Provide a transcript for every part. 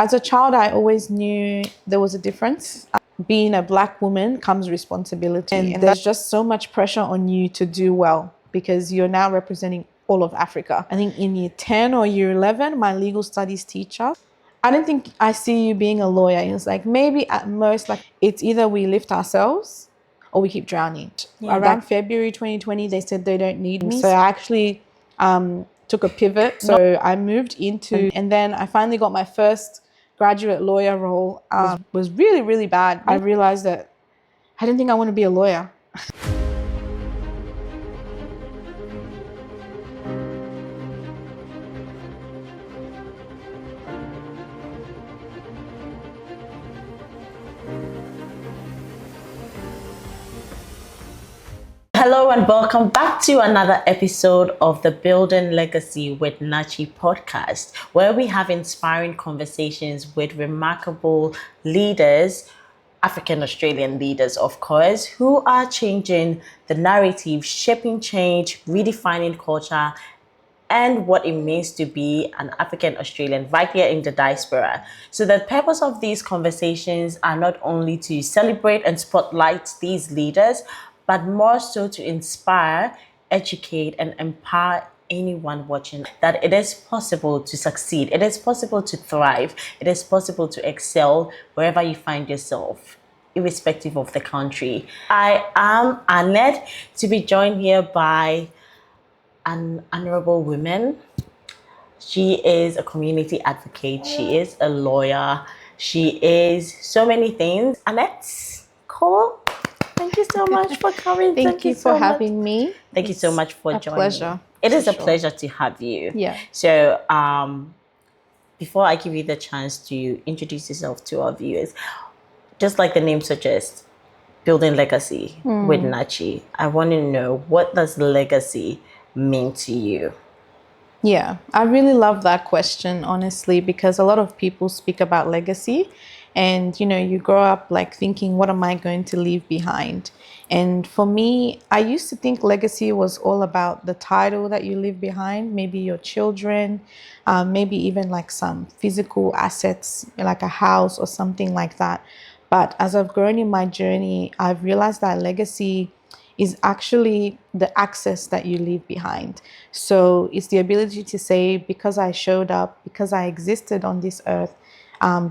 As a child, I always knew there was a difference. Being a Black woman comes responsibility, and there's just so much pressure on you to do well because you're now representing all of Africa. I think in year 10 or year 11, my legal studies teacher, I didn't think I see you being a lawyer. It was like maybe at most, like it's either we lift ourselves or we keep drowning. Yeah, around February 2020, they said they don't need me. So I actually took a pivot. So I moved into, and then I finally got my first graduate lawyer role. Was really, really bad. I realized that I didn't think I want to be a lawyer. Hello and welcome back to another episode of the Building Legacy with Nachie podcast, where we have inspiring conversations with remarkable leaders, African Australian leaders, of course, who are changing the narrative, shaping change, redefining culture, and what it means to be an African Australian right here in the diaspora. So the purpose of these conversations are not only to celebrate and spotlight these leaders, but more so to inspire, educate, and empower anyone watching that it is possible to succeed, it is possible to thrive, it is possible to excel wherever you find yourself, irrespective of the country. I am Annette, to be joined here by an honorable woman. She is a community advocate, she is a lawyer, she is so many things. Annette Cole, thank you so much for coming. Thank you for having me. Thank you so much for joining. Pleasure. It is a pleasure to have you. Yeah. So before I give you the chance to introduce yourself to our viewers, just like the name suggests, Building Legacy with Nachie, I want to know, what does legacy mean to you? Yeah, I really love that question, honestly, because a lot of people speak about legacy and, you know, you grow up like thinking, what am I going to leave behind? And for me, I used to think legacy was all about the title that you leave behind, maybe your children, maybe even like some physical assets, like a house or something like that. But as I've grown in my journey, I've realized that legacy is actually the access that you leave behind. So it's the ability to say, because I showed up, because I existed on this earth,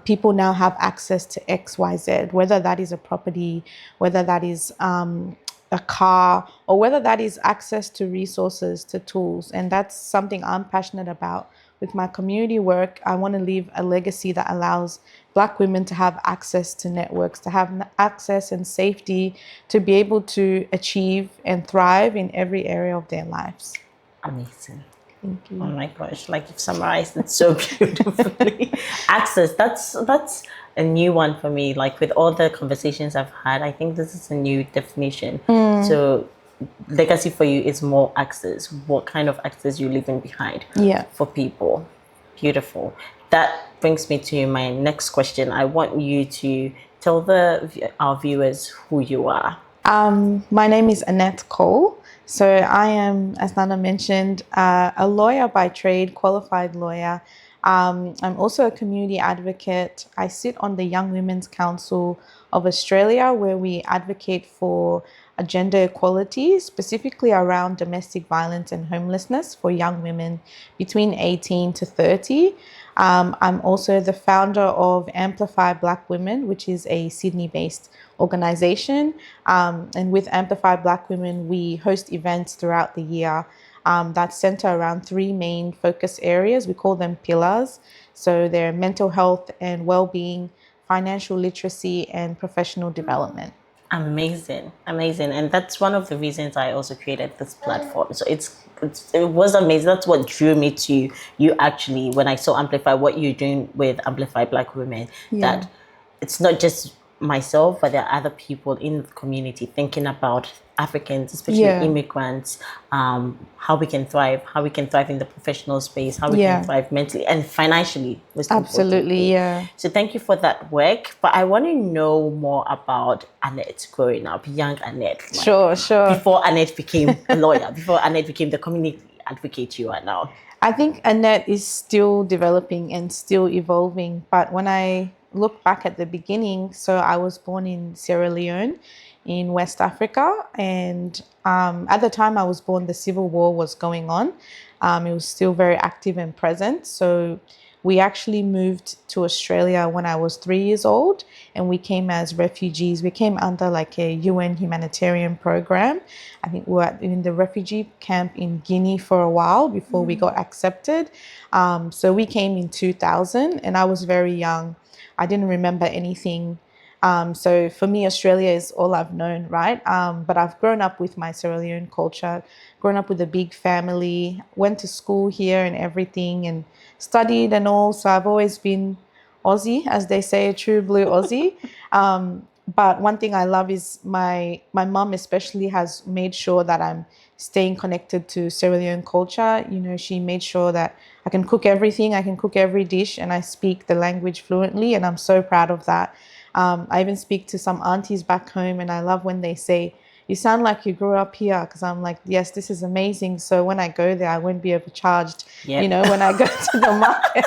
people now have access to X, Y, Z, whether that is a property, whether that is a car, or whether that is access to resources, to tools. And that's something I'm passionate about. With my community work, I want to leave a legacy that allows Black women to have access to networks, to have access and safety, to be able to achieve and thrive in every area of their lives. Amazing. Thank you. Oh my gosh, like you've summarized it so beautifully. Access, that's a new one for me. Like with all the conversations I've had, I think this is a new definition. So legacy for you is more access. What kind of access you're leaving behind for people. Beautiful. That brings me to my next question. I want you to tell our viewers who you are. My name is Annette Cole. So I am, as Nana mentioned, a lawyer by trade, qualified lawyer. I'm also a community advocate. I sit on the Young Women's Council of Australia, where we advocate for gender equality, specifically around domestic violence and homelessness for young women between 18 to 30. I'm also the founder of Amplify Black Women, which is a Sydney-based organization. And with Amplify Black Women, we host events throughout the year that center around three main focus areas. We call them pillars. So they're mental health and well-being, financial literacy, and professional development. Amazing. And that's one of the reasons I also created this platform. So it was amazing. That's what drew me to you, actually, when I saw Amplify, what you're doing with Amplify Black Women, that it's not just myself, but there are other people in the community thinking about Africans, especially immigrants, how we can thrive in the professional space, how we can thrive mentally and financially. Absolutely, So thank you for that work. But I want to know more about Annette growing up, young Annette. Sure. Before Annette became a lawyer, before Annette became the community advocate you are now. I think Annette is still developing and still evolving. But when I look back at the beginning, so I was born in Sierra Leone in West Africa. And at the time I was born, the Civil War was going on. It was still very active and present. So we actually moved to Australia when I was 3 years old, and we came as refugees. We came under like a UN humanitarian program. I think we were in the refugee camp in Guinea for a while before we got accepted. So we came in 2000, and I was very young. I didn't remember anything. So for me, Australia is all I've known, right? But I've grown up with my Sierra Leone culture, grown up with a big family, went to school here and everything, and studied and all. So I've always been Aussie, as they say, a true blue Aussie. But one thing I love is my mom especially has made sure that I'm staying connected to Sierra Leone culture. You know, she made sure that I can cook everything, I can cook every dish, and I speak the language fluently, and I'm so proud of that. I even speak to some aunties back home, and I love when they say, "You sound like you grew up here," because I'm like, yes, this is amazing. So when I go there, I won't be overcharged, Yep. you know, when I go to the market.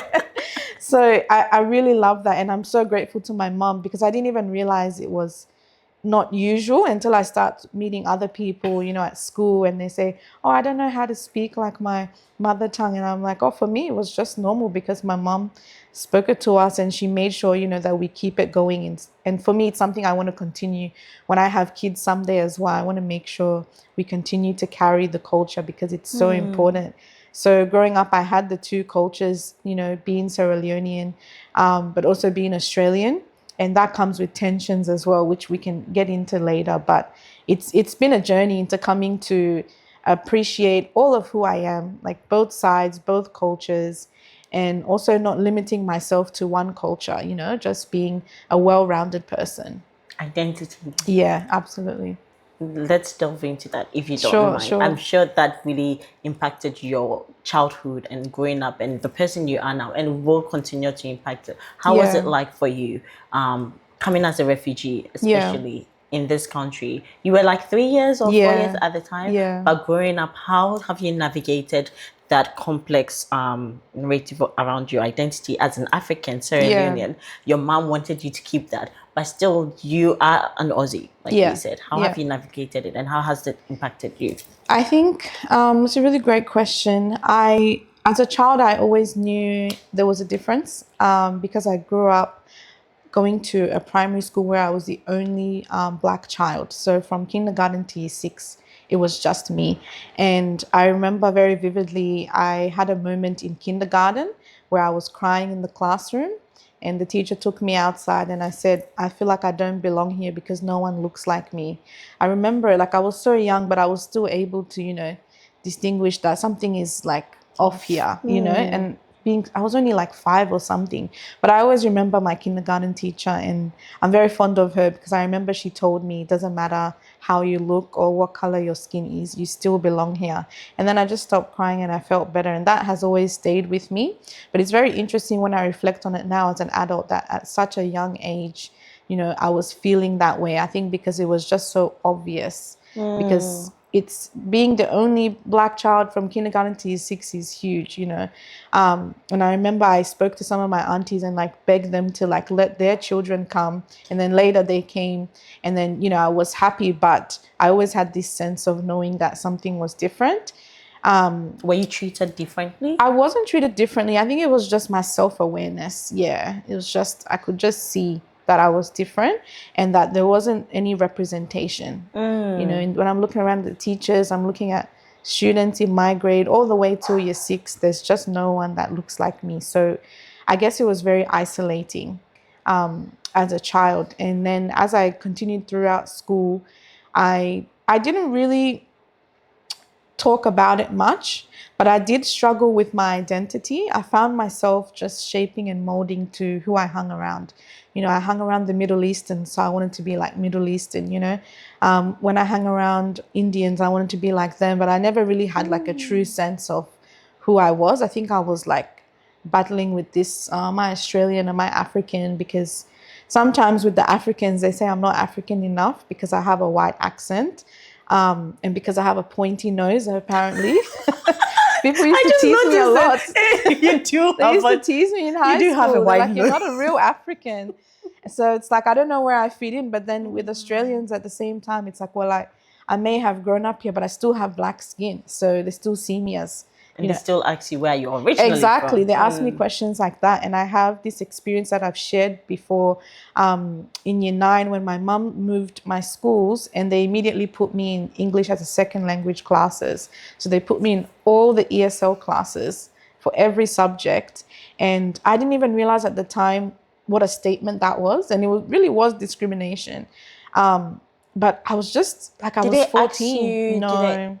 So I really love that. And I'm so grateful to my mom because I didn't even realize it was not usual until I start meeting other people, you know, at school, and they say, "Oh, I don't know how to speak like my mother tongue." And I'm like, "Oh, for me, it was just normal because my mom spoke it to us and she made sure, you know, that we keep it going." And for me, it's something I want to continue when I have kids someday as well. I want to make sure we continue to carry the culture because it's so important. So growing up, I had the two cultures, you know, being Sierra Leonean, but also being Australian. And that comes with tensions as well, which we can get into later. But it's been a journey into coming to appreciate all of who I am, like both sides, both cultures, and also not limiting myself to one culture, you know, just being a well-rounded person. Identity. Yeah, absolutely. Let's delve into that if you don't Sure, mind. I'm sure. sure that really impacted your childhood and growing up and the person you are now and will continue to impact it. How was it Yeah, like for you coming as a refugee, yeah, especially in this country? You were like 3 years or 4 years yeah, at the time, yeah, but growing up, how have you navigated that complex narrative around your identity as an African Sierra yeah, Leonean? Your mom wanted you to keep that, but still you are an Aussie, like you yeah, said. How have yeah. you navigated it and how has it impacted you? I think it's a really great question. As a child, I always knew there was a difference because I grew up going to a primary school where I was the only black child. So from kindergarten to year six, it was just me. And I remember very vividly, I had a moment in kindergarten where I was crying in the classroom. And the teacher took me outside and I said, "I feel like I don't belong here because no one looks like me." I remember like I was so young, but I was still able to, you know, distinguish that something is like off here, you know, and I was only like 5 or something, but I always remember my kindergarten teacher, and I'm very fond of her because I remember she told me it doesn't matter how you look or what color your skin is, you still belong here. And then I just stopped crying and I felt better, and that has always stayed with me. But it's very interesting when I reflect on it now as an adult that at such a young age, you know, I was feeling that way. I think because it was just so obvious, because it's being the only black child from kindergarten to year six is huge, you know. And I remember I spoke to some of my aunties and like begged them to like let their children come. And then later they came, and then, you know, I was happy, but I always had this sense of knowing that something was different. Were you treated differently? I wasn't treated differently. I think it was just my self-awareness. Yeah, it was just, I could just see that I was different and that there wasn't any representation. You know, and when I'm looking around at the teachers, I'm looking at students in my grade all the way till year six, there's just no one that looks like me. So I guess it was very isolating as a child. And then as I continued throughout school, I didn't really talk about it much, but I did struggle with my identity. I found myself just shaping and molding to who I hung around. You know, I hung around the Middle Eastern, so I wanted to be like Middle Eastern, you know. When I hung around Indians, I wanted to be like them, but I never really had like a true sense of who I was. I think I was like battling with this, am I Australian, am I African? Because sometimes with the Africans, they say I'm not African enough because I have a white accent. And because I have a pointy nose, apparently, People used I to just tease me a lot. noticed that you do They have used to a, tease me in high do school. have a They're wide like, you're nose. not a real African. So it's like, I don't know where I fit in. But then with Australians at the same time, it's like, well, I may have grown up here, but I still have black skin. So they still see me as, And they still ask you where you're originally exactly. from. They ask me questions like that. And I have this experience that I've shared before in year 9 when my mum moved my schools, and they immediately put me in English as a second language classes. So they put me in all the ESL classes for every subject. And I didn't even realize at the time what a statement that was. And really was discrimination. But I was just like, I Did was they ask 14. you? No.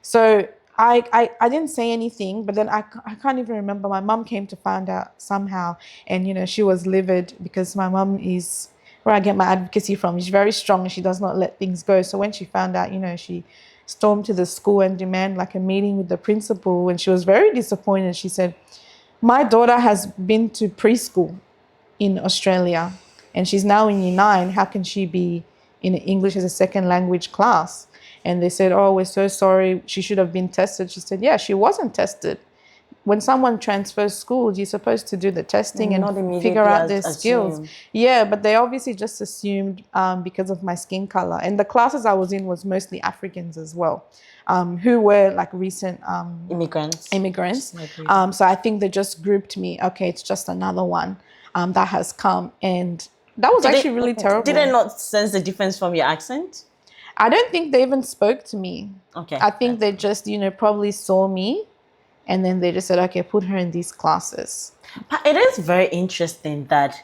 So I didn't say anything, but then I can't even remember. My mom came to find out somehow, and she was livid because my mom is where I get my advocacy from. She's very strong and she does not let things go. So when she found out, she stormed to the school and demanded like a meeting with the principal, and she was very disappointed. She said, "My daughter has been to preschool in Australia and she's now in year 9. How can she be in English as a second language class?" And they said, "Oh, we're so sorry. She should have been tested." She said, "Yeah, she wasn't tested. When someone transfers schools, you're supposed to do the testing and Not immediately figure out their skills." assume. Yeah, but they obviously just assumed because of my skin color. And the classes I was in was mostly Africans as well, who were like recent immigrants. So I think they just grouped me. Okay, it's just another one that has come. And that was actually really terrible. Did they not sense the difference from your accent? I don't think they even spoke to me. Okay. I think they just, probably saw me, and then they just said, okay, put her in these classes. But it is very interesting that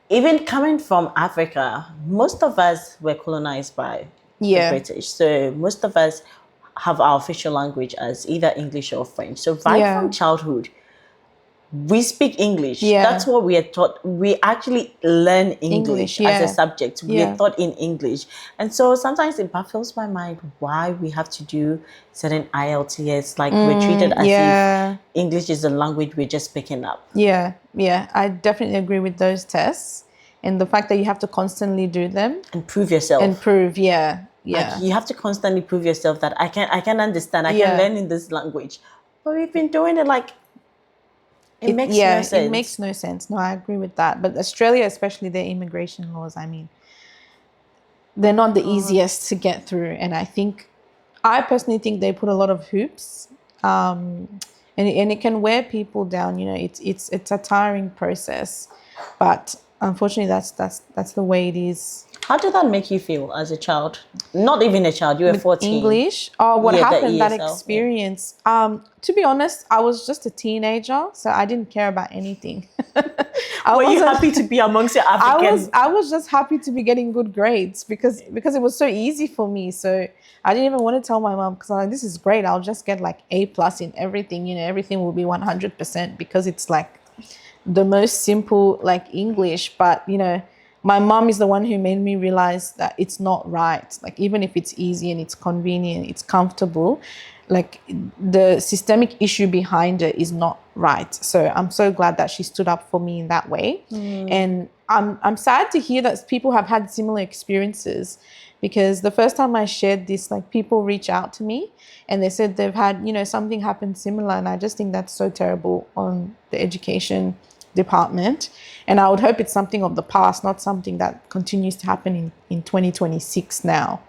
even coming from Africa, most of us were colonized by the British. So most of us have our official language as either English or French. So from childhood, we speak English. Yeah. That's what we are taught. We actually learn English as a subject. We are taught in English. And so sometimes it baffles my mind why we have to do certain IELTS. Like we're treated as if English is a language we're just picking up. Yeah. I definitely agree with those tests. And the fact that you have to constantly do them. And prove yourself. Like you have to constantly prove yourself that I can understand. I can learn in this language. But we've been doing it like it makes no sense. It makes no sense. No, I agree with that. But Australia, especially their immigration laws, I mean, they're not the easiest to get through. And I personally think they put a lot of hoops, and it can wear people down. It's a tiring process, but unfortunately, that's the way it is. How did that make you feel as a child? Not even a child. You were 14. English? Oh, what happened? That experience. To be honest, I was just a teenager, so I didn't care about anything. Were you happy to be amongst your Africans? I was just happy to be getting good grades because it was so easy for me. So I didn't even want to tell my mom because I'm like, this is great. I'll just get like A+ in everything. Everything will be 100% because it's like the most simple like English. But my mom is the one who made me realize that it's not right. Like even if it's easy and it's convenient, it's comfortable, like the systemic issue behind it is not right. So I'm so glad that she stood up for me in that way. And I'm sad to hear that people have had similar experiences, because the first time I shared this, like people reach out to me and they said they've had, something happen similar. And I just think that's so terrible on the education department. And I would hope it's something of the past, not something that continues to happen in 2026 now.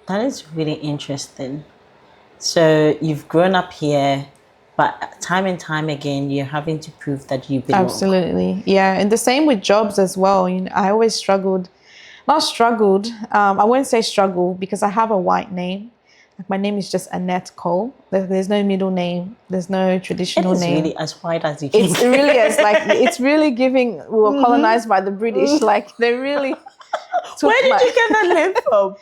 That is really interesting. So you've grown up here, but time and time again, you're having to prove that you belong. Absolutely. Yeah. And the same with jobs as well. I always struggled. I won't say struggle because I have a white name. Like my name is just Annette Cole. There's no middle name. There's no traditional name. It's really as white as you can. It really is. Like it's really giving. We were colonized by the British. Like they really. Where did you get that name from?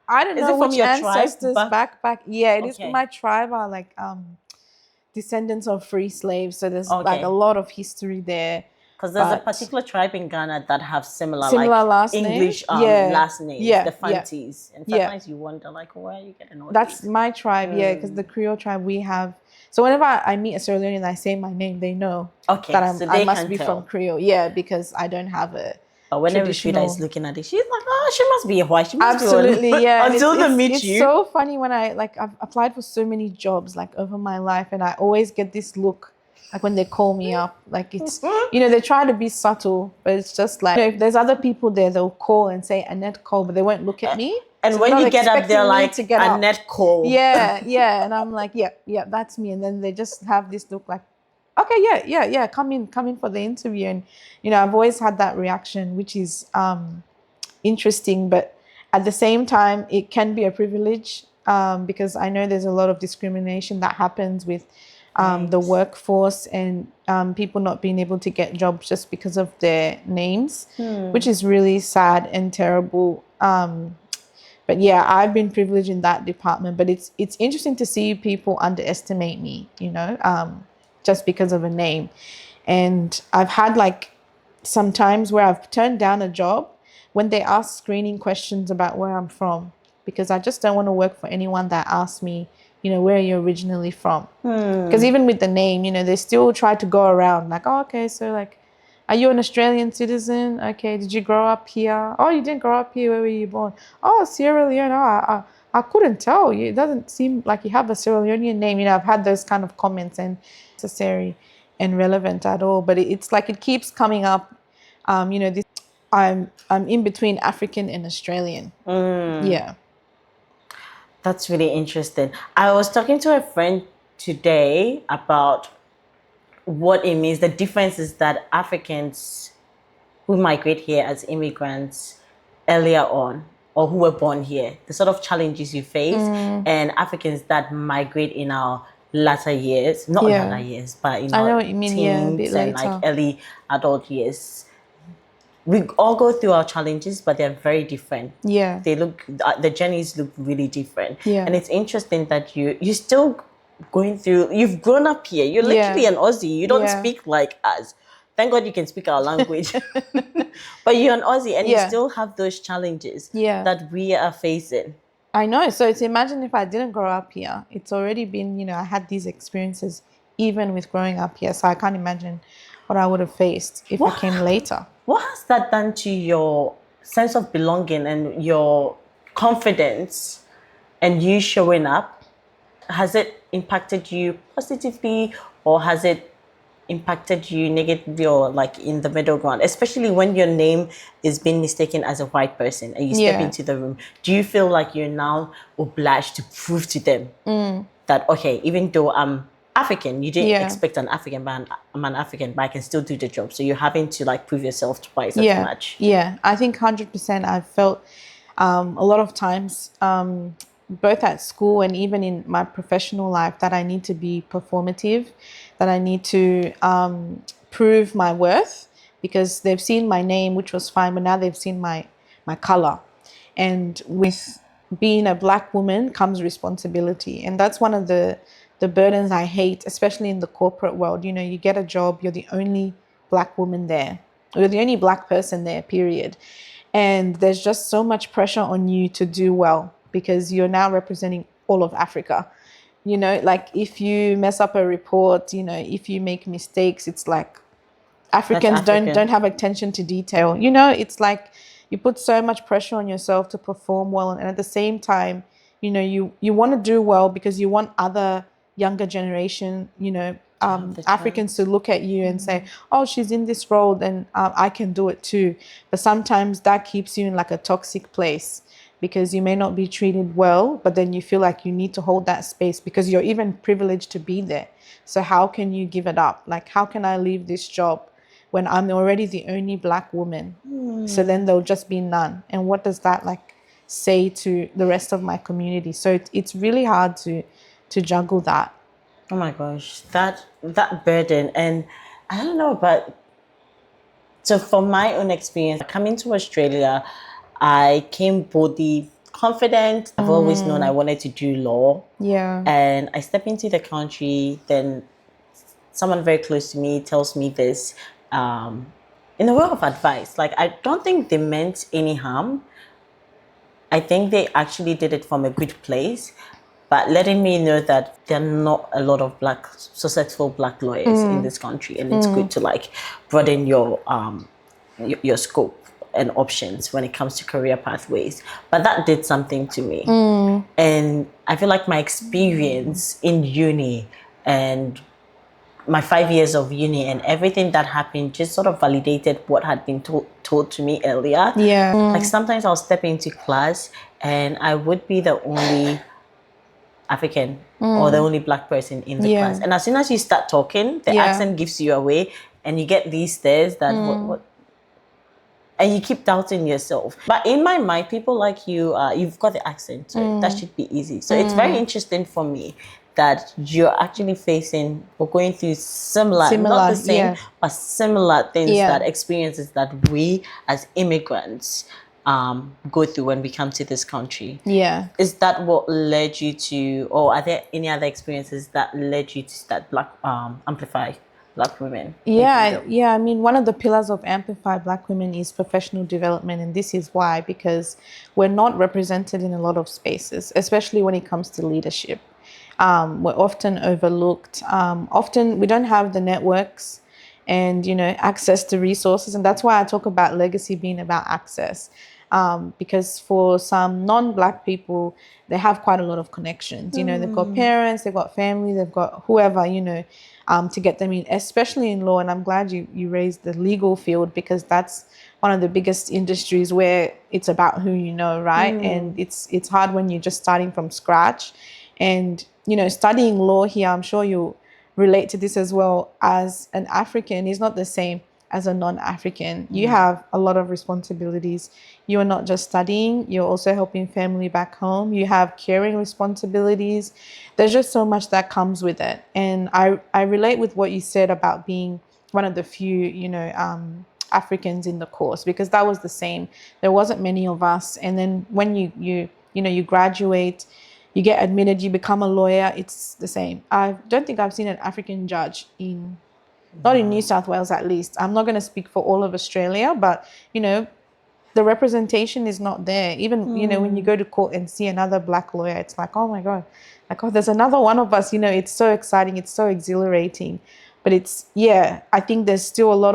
I don't know. Is it from which your ancestors tribe? back. Yeah, it is from my tribe. Are like descendants of free slaves. So there's like a lot of history there. Because there's a particular tribe in Ghana that have similar last English name. last names, the Fantis. And sometimes you wonder, like, where are you getting all That's these? my tribe, because the Creole tribe we have. So whenever I meet a Sierra Leonean and I say my name, they know that I must be from Creole. Yeah, because I don't have a But when a recruiter is looking at it, she's like, oh, she must be white. She must absolutely, be yeah. until they meet you. It's so funny when I've applied for so many jobs like over my life, and I always get this look like when they call me up, like it's they try to be subtle, but it's just like if there's other people there, they'll call and say Annette Cole, but they won't look at me. And so when you get up, they're like Annette Cole. Yeah, and I'm like, yeah, that's me, and then they just have this look like, okay, yeah, come in for the interview. And I've always had that reaction, which is interesting, but at the same time it can be a privilege, because I know there's a lot of discrimination that happens with the workforce, and people not being able to get jobs just because of their names, which is really sad and terrible. But yeah, I've been privileged in that department, but it's interesting to see people underestimate me, just because of a name. And I've had like some times where I've turned down a job when they ask screening questions about where I'm from, because I just don't want to work for anyone that asks me, where are you originally from? Because even with the name, they still try to go around like, oh, okay, so like, are you an Australian citizen? Okay, did you grow up here? Oh, you didn't grow up here. Where were you born? Oh, Sierra Leone. Oh, I couldn't tell. It doesn't seem like you have a Sierra Leonean name. I've had those kind of comments, and necessary and relevant at all. But it's like it keeps coming up. This I'm in between African and Australian. Yeah. That's really interesting. I was talking to a friend today about what it means. The difference is that Africans who migrate here as immigrants earlier on, or who were born here, the sort of challenges you face, and Africans that migrate in our latter years, not latter years, but in our teens, a bit later, and like early adult years. We all go through our challenges, but they're very different. Yeah. The journeys look really different. Yeah. And it's interesting that you're still going through, you've grown up here. You're literally an Aussie. You don't speak like us. Thank God you can speak our language. But you're an Aussie and you still have those challenges that we are facing. I know. So it's imagine if I didn't grow up here. It's already been, I had these experiences even with growing up here. So I can't imagine what I would have faced if I came later. What has that done to your sense of belonging and your confidence and you showing up? Has it impacted you positively, or has it impacted you negatively, or like in the middle ground, especially when your name is being mistaken as a white person and you step into the room? Do you feel like you're now obliged to prove to them that, okay, even though I'm African, you didn't expect an African, but I'm an African, but I can still do the job. So you're having to like prove yourself twice as much. Yeah, I think 100% I've felt a lot of times, both at school and even in my professional life, that I need to be performative, that I need to prove my worth, because they've seen my name, which was fine, but now they've seen my color. And with being a Black woman comes responsibility. And that's one of the burdens I hate, especially in the corporate world. You get a job, you're the only Black woman there. You're the only Black person there, period. And there's just so much pressure on you to do well, because you're now representing all of Africa. Like if you mess up a report, if you make mistakes, it's like Africans don't have attention to detail. It's like you put so much pressure on yourself to perform well. And at the same time, you want to do well because you want other younger generation, Africans to look at you and say, oh, she's in this role, then I can do it too. But sometimes that keeps you in like a toxic place, because you may not be treated well, but then you feel like you need to hold that space because you're even privileged to be there. So how can you give it up? Like, how can I leave this job when I'm already the only Black woman? So then there'll just be none. And what does that like say to the rest of my community? So it's really hard to juggle that. Oh my gosh, that burden. And I don't know, but so from my own experience, coming to Australia, I came boldly confident. I've always known I wanted to do law. Yeah. And I step into the country, then someone very close to me tells me this in a word of advice. Like, I don't think they meant any harm. I think they actually did it from a good place, but letting me know that there are not a lot of successful Black lawyers in this country, and it's good to like broaden your scope. and options when it comes to career pathways. But that did something to me. And I feel like my experience in uni and my 5 years of uni and everything that happened just sort of validated what had been told to me earlier. Yeah. Like sometimes I'll step into class and I would be the only African or the only black person in the class. And as soon as you start talking, the accent gives you away and you get these stares that what and you keep doubting yourself. But in my mind, people like you, you've got the accent, so that should be easy. So it's very interesting for me that you're actually facing or going through similar not the same, but similar things, that experiences that we as immigrants go through when we come to this country. Yeah. Is that what led you to, or are there any other experiences that led you to start Amplify Black Women? Yeah. I mean, one of the pillars of Amplify Black Women is professional development. And this is why, because we're not represented in a lot of spaces, especially when it comes to leadership. We're often overlooked. Often we don't have the networks and, access to resources. And that's why I talk about legacy being about access. Because for some non-Black people, they have quite a lot of connections. They've got parents, they've got family, they've got whoever, to get them in, especially in law. And I'm glad you raised the legal field, because that's one of the biggest industries where it's about who you know, right? And it's hard when you're just starting from scratch. And, studying law here, I'm sure you relate to this as well. As an African, is not the same as a non-African. You have a lot of responsibilities. You are not just studying, you're also helping family back home. You have caring responsibilities. There's just so much that comes with it. And I relate with what you said about being one of the few, Africans in the course, because that was the same. There wasn't many of us. And then when you graduate, you get admitted, you become a lawyer, it's the same. I don't think I've seen an African judge not in New South Wales, at least. I'm not going to speak for all of Australia, but, the representation is not there. Even, when you go to court and see another Black lawyer, it's like, oh my God, there's another one of us. It's so exciting. It's so exhilarating. But I think there's still a lot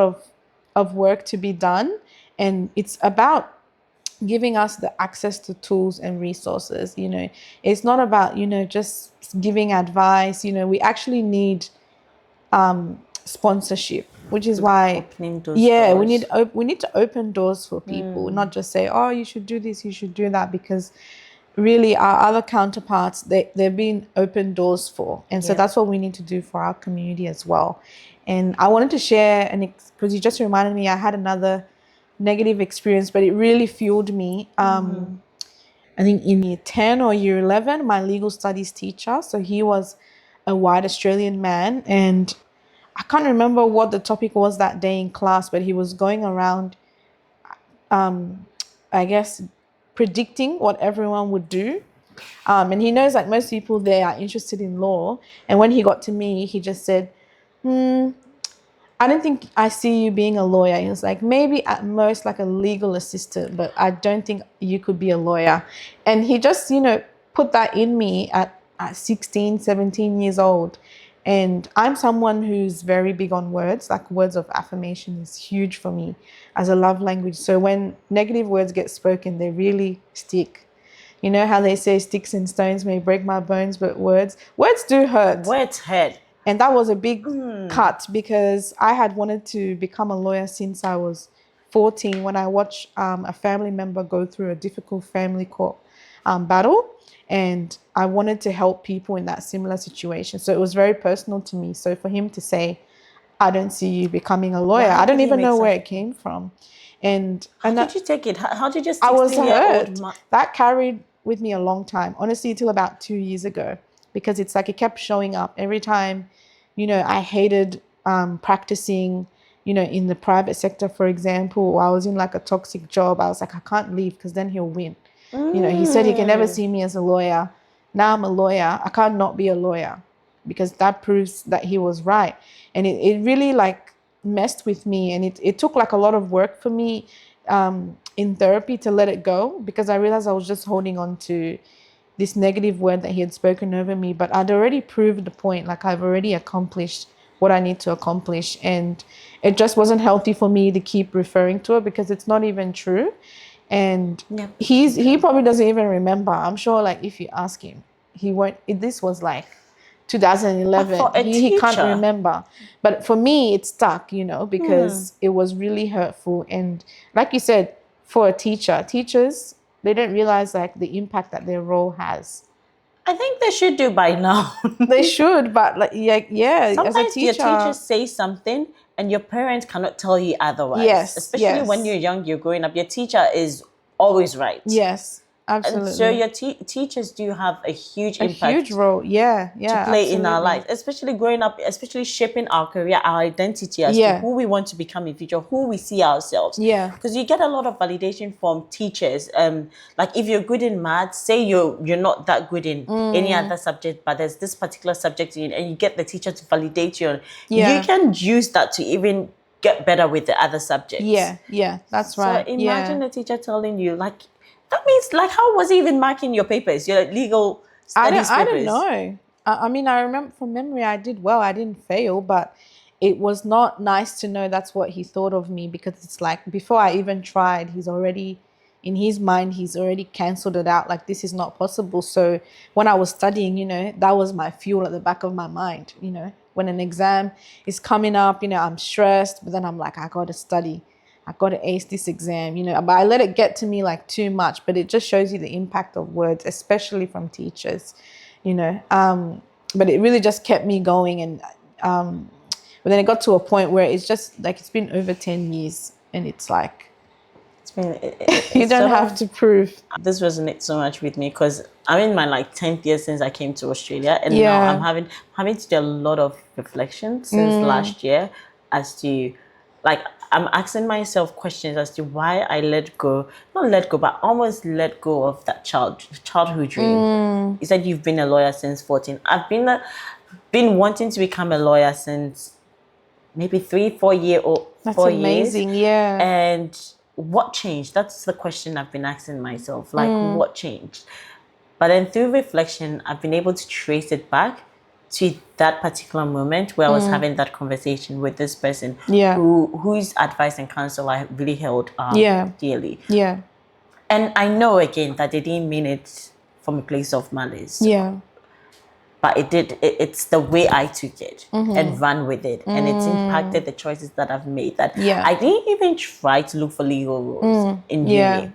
of work to be done. And it's about giving us the access to tools and resources. It's not about, just giving advice. We actually need sponsorship, which is why we need to open doors for people, not just say, oh, you should do this, you should do that, because really our other counterparts, they're being open doors for. And so that's what we need to do for our community as well. And I wanted to share, because you just reminded me, I had another negative experience, but it really fueled me. I think in year 10 or year 11, my legal studies teacher, so he was a white Australian man, and I can't remember what the topic was that day in class, but he was going around, I guess, predicting what everyone would do. And he knows, like, most people there are interested in law. And when he got to me, he just said, I don't think I see you being a lawyer. He was like, maybe at most like a legal assistant, but I don't think you could be a lawyer. And he just, put that in me at 16, 17 years old. And I'm someone who's very big on words, like words of affirmation is huge for me as a love language. So when negative words get spoken, they really stick. You know how they say sticks and stones may break my bones, but words do hurt. Words hurt. And that was a big cut, because I had wanted to become a lawyer since I was 14, when I watched a family member go through a difficult family court battle. And I wanted to help people in that similar situation. So it was very personal to me. So for him to say, I don't see you becoming a lawyer, I don't even know where it came from. And how did you take it? How did you just I was hurt. That carried with me a long time, honestly, till about 2 years ago, because it's like it kept showing up every time. I hated practicing, in the private sector, for example. I was in like a toxic job. I was like, I can't leave because then he'll win. He said he can never see me as a lawyer. Now I'm a lawyer. I can't not be a lawyer, because that proves that he was right. And it really like messed with me. And it took like a lot of work for me in therapy to let it go, because I realized I was just holding on to this negative word that he had spoken over me. But I'd already proved the point. Like, I've already accomplished what I need to accomplish. And it just wasn't healthy for me to keep referring to it because it's not even true. And Yep. he probably doesn't even remember. I'm sure like if you ask him, he won't. This was like But 2011. for a He can't teacher, remember. But for me, it stuck, because it was really hurtful. And like you said, for a teacher, teachers, they don't realize like the impact that their role has. I think they should do by now. They should, but like yeah, as a Sometimes your teacher teacher, says something and your parents cannot tell you otherwise. yes, Especially when you're young, you're growing up. Your teacher is always right. yes, And so absolutely. your teachers do have a huge A huge impact role. Yeah, to yeah, play in our absolutely. lives, especially growing up, especially shaping our career, our identity as to Yeah. who we want to become in future, who we see ourselves. Yeah. Because you get a lot of validation from teachers. Like if you're good in math, say you're not that good in any other subject, but there's this particular subject in, and you get the teacher to validate you, you Yeah. can use that to even get better with the other subjects. Yeah, that's So right. imagine Yeah. a teacher telling you, like, that means, like, how was he even marking your papers, your legal studies I don't papers? know. I mean, I remember from memory, I did well. I didn't fail, but it was not nice to know that's what he thought of me because it's like before I even tried, he's already in his mind, he's already cancelled it out. Like this is not possible. So when I was studying, that was my fuel at the back of my mind. When an exam is coming up, I'm stressed, but then I'm like, I got to study. I got to ace this exam, but I let it get to me like too much, but it just shows you the impact of words, especially from teachers, but it really just kept me going. And but then it got to a point where it's just like, it's been over 10 years and it's like, It's been, you it's don't sort have of, to prove. this resonates so much with me because I'm in my like 10th year since I came to Australia, and now Yeah. I'm having to do a lot of reflection since last year as to, like, I'm asking myself questions as to why I not let go, but almost let go of that childhood dream. You said you've been a lawyer since 14. I've been wanting to become a lawyer since maybe 3-4 year or That's 4 years. amazing. Yeah. And what changed? That's the question I've been asking myself. Like, what changed? But then through reflection, I've been able to trace it back to that particular moment where I was having that conversation with this person, Yeah. whose advice and counsel I really held Yeah. dearly. Yeah. And I know again that they didn't mean it from a place of malice. Yeah. But it did. It's the way I took it and ran with it, and it's impacted the choices that I've made. That Yeah. I didn't even try to look for legal roles in Yeah. uni.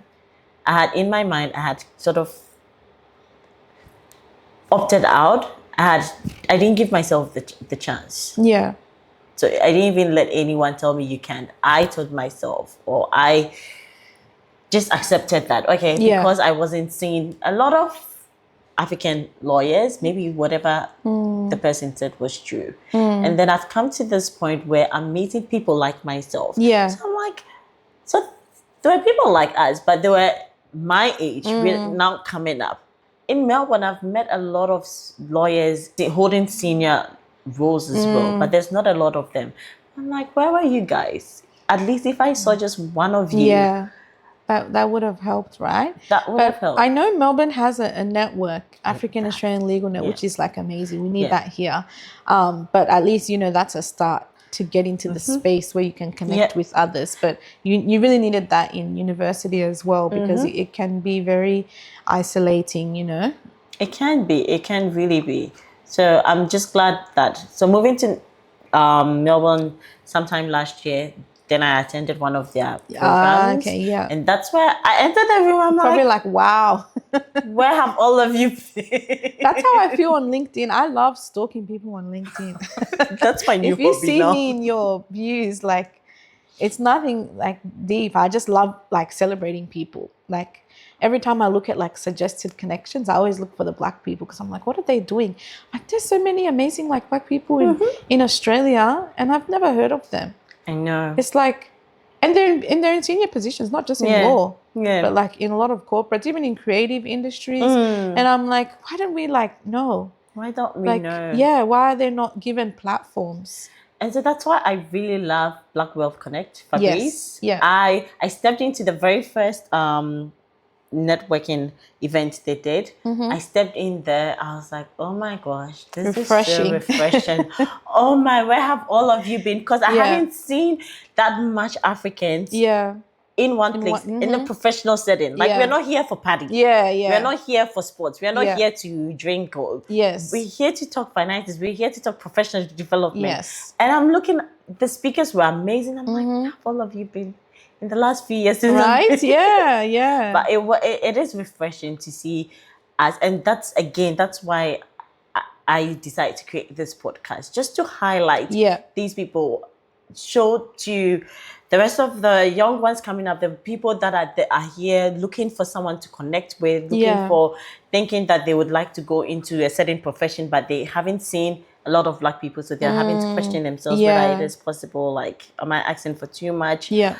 I had in my mind, I had sort of opted out. I didn't give myself the chance. Yeah. So I didn't even let anyone tell me you can't. I told myself, or I just accepted that. Okay, Yeah. because I wasn't seeing a lot of African lawyers, maybe whatever the person said was true. And then I've come to this point where I'm meeting people like myself. Yeah. So I'm like, so there were people like us, but they were my age, really now coming up. In Melbourne, I've met a lot of lawyers holding senior roles as well, but there's not a lot of them. I'm like, where were you guys? At least if I saw just one of you, Yeah. That would have helped, right? that would have helped. I know Melbourne has a network, African Australian Legal Net, which is like amazing. We need that here. But at least, that's a start to get into the space where you can connect with others. But you really needed that in university as well, because it can be very isolating, It can be. It can really be. So I'm just glad that. So moving to Melbourne sometime last year, then I attended one of their programs. Okay, yeah. And that's where I entered the room. I'm Probably like, like, wow. where have all of you been? That's how I feel on LinkedIn. I love stalking people on LinkedIn. That's my new If you hobby see now. me in your views, like, it's nothing like deep. I just love like celebrating people. Like every time I look at like suggested connections, I always look for the Black people because I'm like, what are they doing? Like there's so many amazing like Black people in Australia, and I've never heard of them. I know. It's like, and they're in senior positions, not just in law, but like in a lot of corporates, even in creative industries. And I'm like, why don't we like know? Why don't we Like, know? yeah, why are they not given platforms? And so that's why I really love Black Wealth Connect, Fabrice. Yes, yeah. I stepped into the very first networking event they did. I stepped in there. I was like, oh my gosh, this is so Refreshing. refreshing. Oh my, where have all of you been? Because I Yeah. haven't seen that much Africans Yeah. in one place, in a professional setting. Like, Yeah. we're not here for party. Yeah, yeah. We're not here for sports. We're not Yeah. here to drink. Or, Yes. we're here to talk finances. We're here to talk professional development. Yes. And I'm looking, the speakers were amazing. I'm like, where have all of you been in the last few years? Right? Yeah, yeah. But it is refreshing to see us. And that's why I decided to create this podcast, just to highlight these people, show to the rest of the young ones coming up, the people that are here looking for someone to connect with, looking for, thinking that they would like to go into a certain profession, but they haven't seen a lot of Black people, so they're having to question themselves whether it is possible. Like, am I asking for too much? Yeah.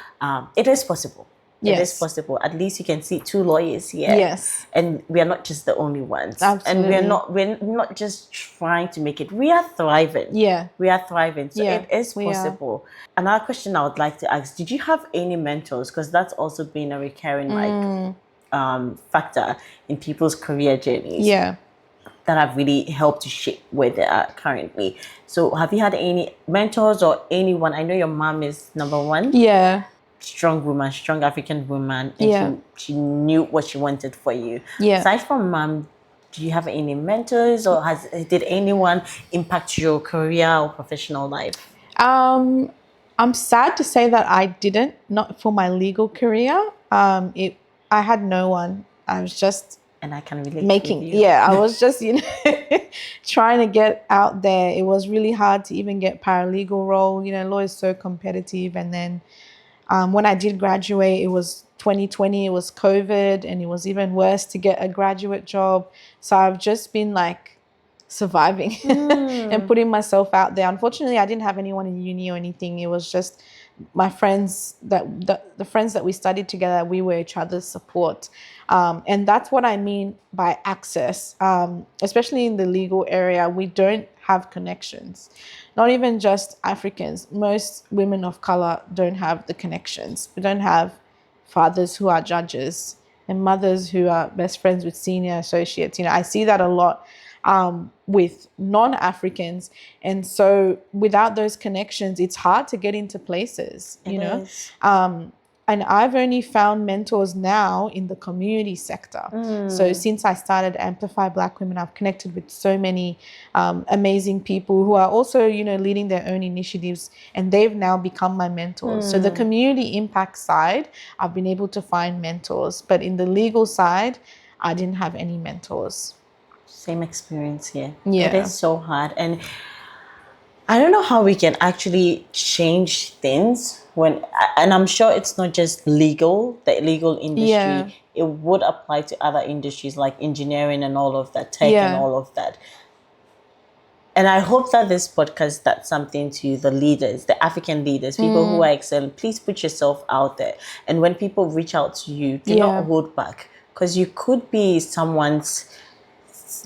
It is possible. Yes. It is possible. At least you can see 2 lawyers here. Yes. And we are not just the only ones. Absolutely. And we're not just trying to make it. We are thriving. Yeah. We are thriving. So Yeah, it is possible. Another question I would like to ask, did you have any mentors? Because that's also been a recurring factor in people's career journeys. Yeah. That have really helped to shape where they are currently. So have you had any mentors or anyone? I know your mom is number one. Yeah. Strong woman, strong African woman, and she knew what she wanted for you. Yeah. Aside from mom, do you have any mentors, or did anyone impact your career or professional life? I'm sad to say that I didn't, not for my legal career. I had no one. I was just and I can relate making with you. I was just trying to get out there. It was really hard to even get paralegal role. Law is so competitive, and then when I did graduate, it was 2020, it was COVID, and it was even worse to get a graduate job. So I've just been like surviving and putting myself out there. Unfortunately, I didn't have anyone in uni or anything. It was just my friends the friends that we studied together. We were each other's support. And that's what I mean by access. Especially in the legal area, we don't have connections. Not even just Africans. Most women of color don't have the connections. We don't have fathers who are judges and mothers who are best friends with senior associates. I see that a lot with non-Africans. And so without those connections, it's hard to get into places, you know. And I've only found mentors now in the community sector. So since I started Amplify Black Women, I've connected with so many amazing people who are also, leading their own initiatives, and they've now become my mentors. So the community impact side, I've been able to find mentors. But in the legal side, I didn't have any mentors. Same experience here. Yeah. It is so hard. And I don't know how we can actually change things and I'm sure it's not just the legal industry. Yeah. It would apply to other industries like engineering and all of that, tech and all of that. And I hope that this podcast does something to the leaders, the African leaders, people who are excellent. Please put yourself out there. And when people reach out to you, do not hold back, because you could be someone's,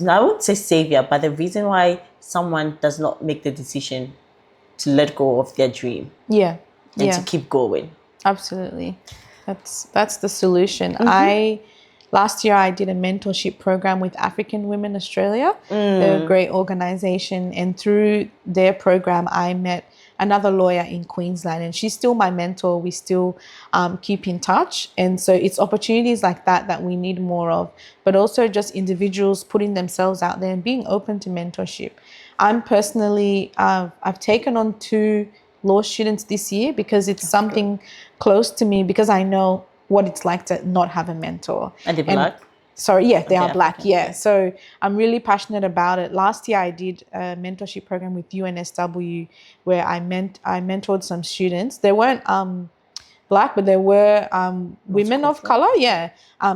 I wouldn't say savior, but the reason why someone does not make the decision to let go of their dream. And to keep going. Absolutely. That's the solution. Last year I did a mentorship program with African Women Australia. They're a great organization, and through their program I met another lawyer in Queensland, and she's still my mentor. We still keep in touch. And so it's opportunities like that we need more of, but also just individuals putting themselves out there and being open to mentorship. I'm personally, I've taken on 2 law students this year because it's something close to me, because I know what it's like to not have a mentor. And they're Black? Sorry, they are Black, So I'm really passionate about it. Last year I did a mentorship program with UNSW where I mentored some students. They weren't Black, but they were women of color.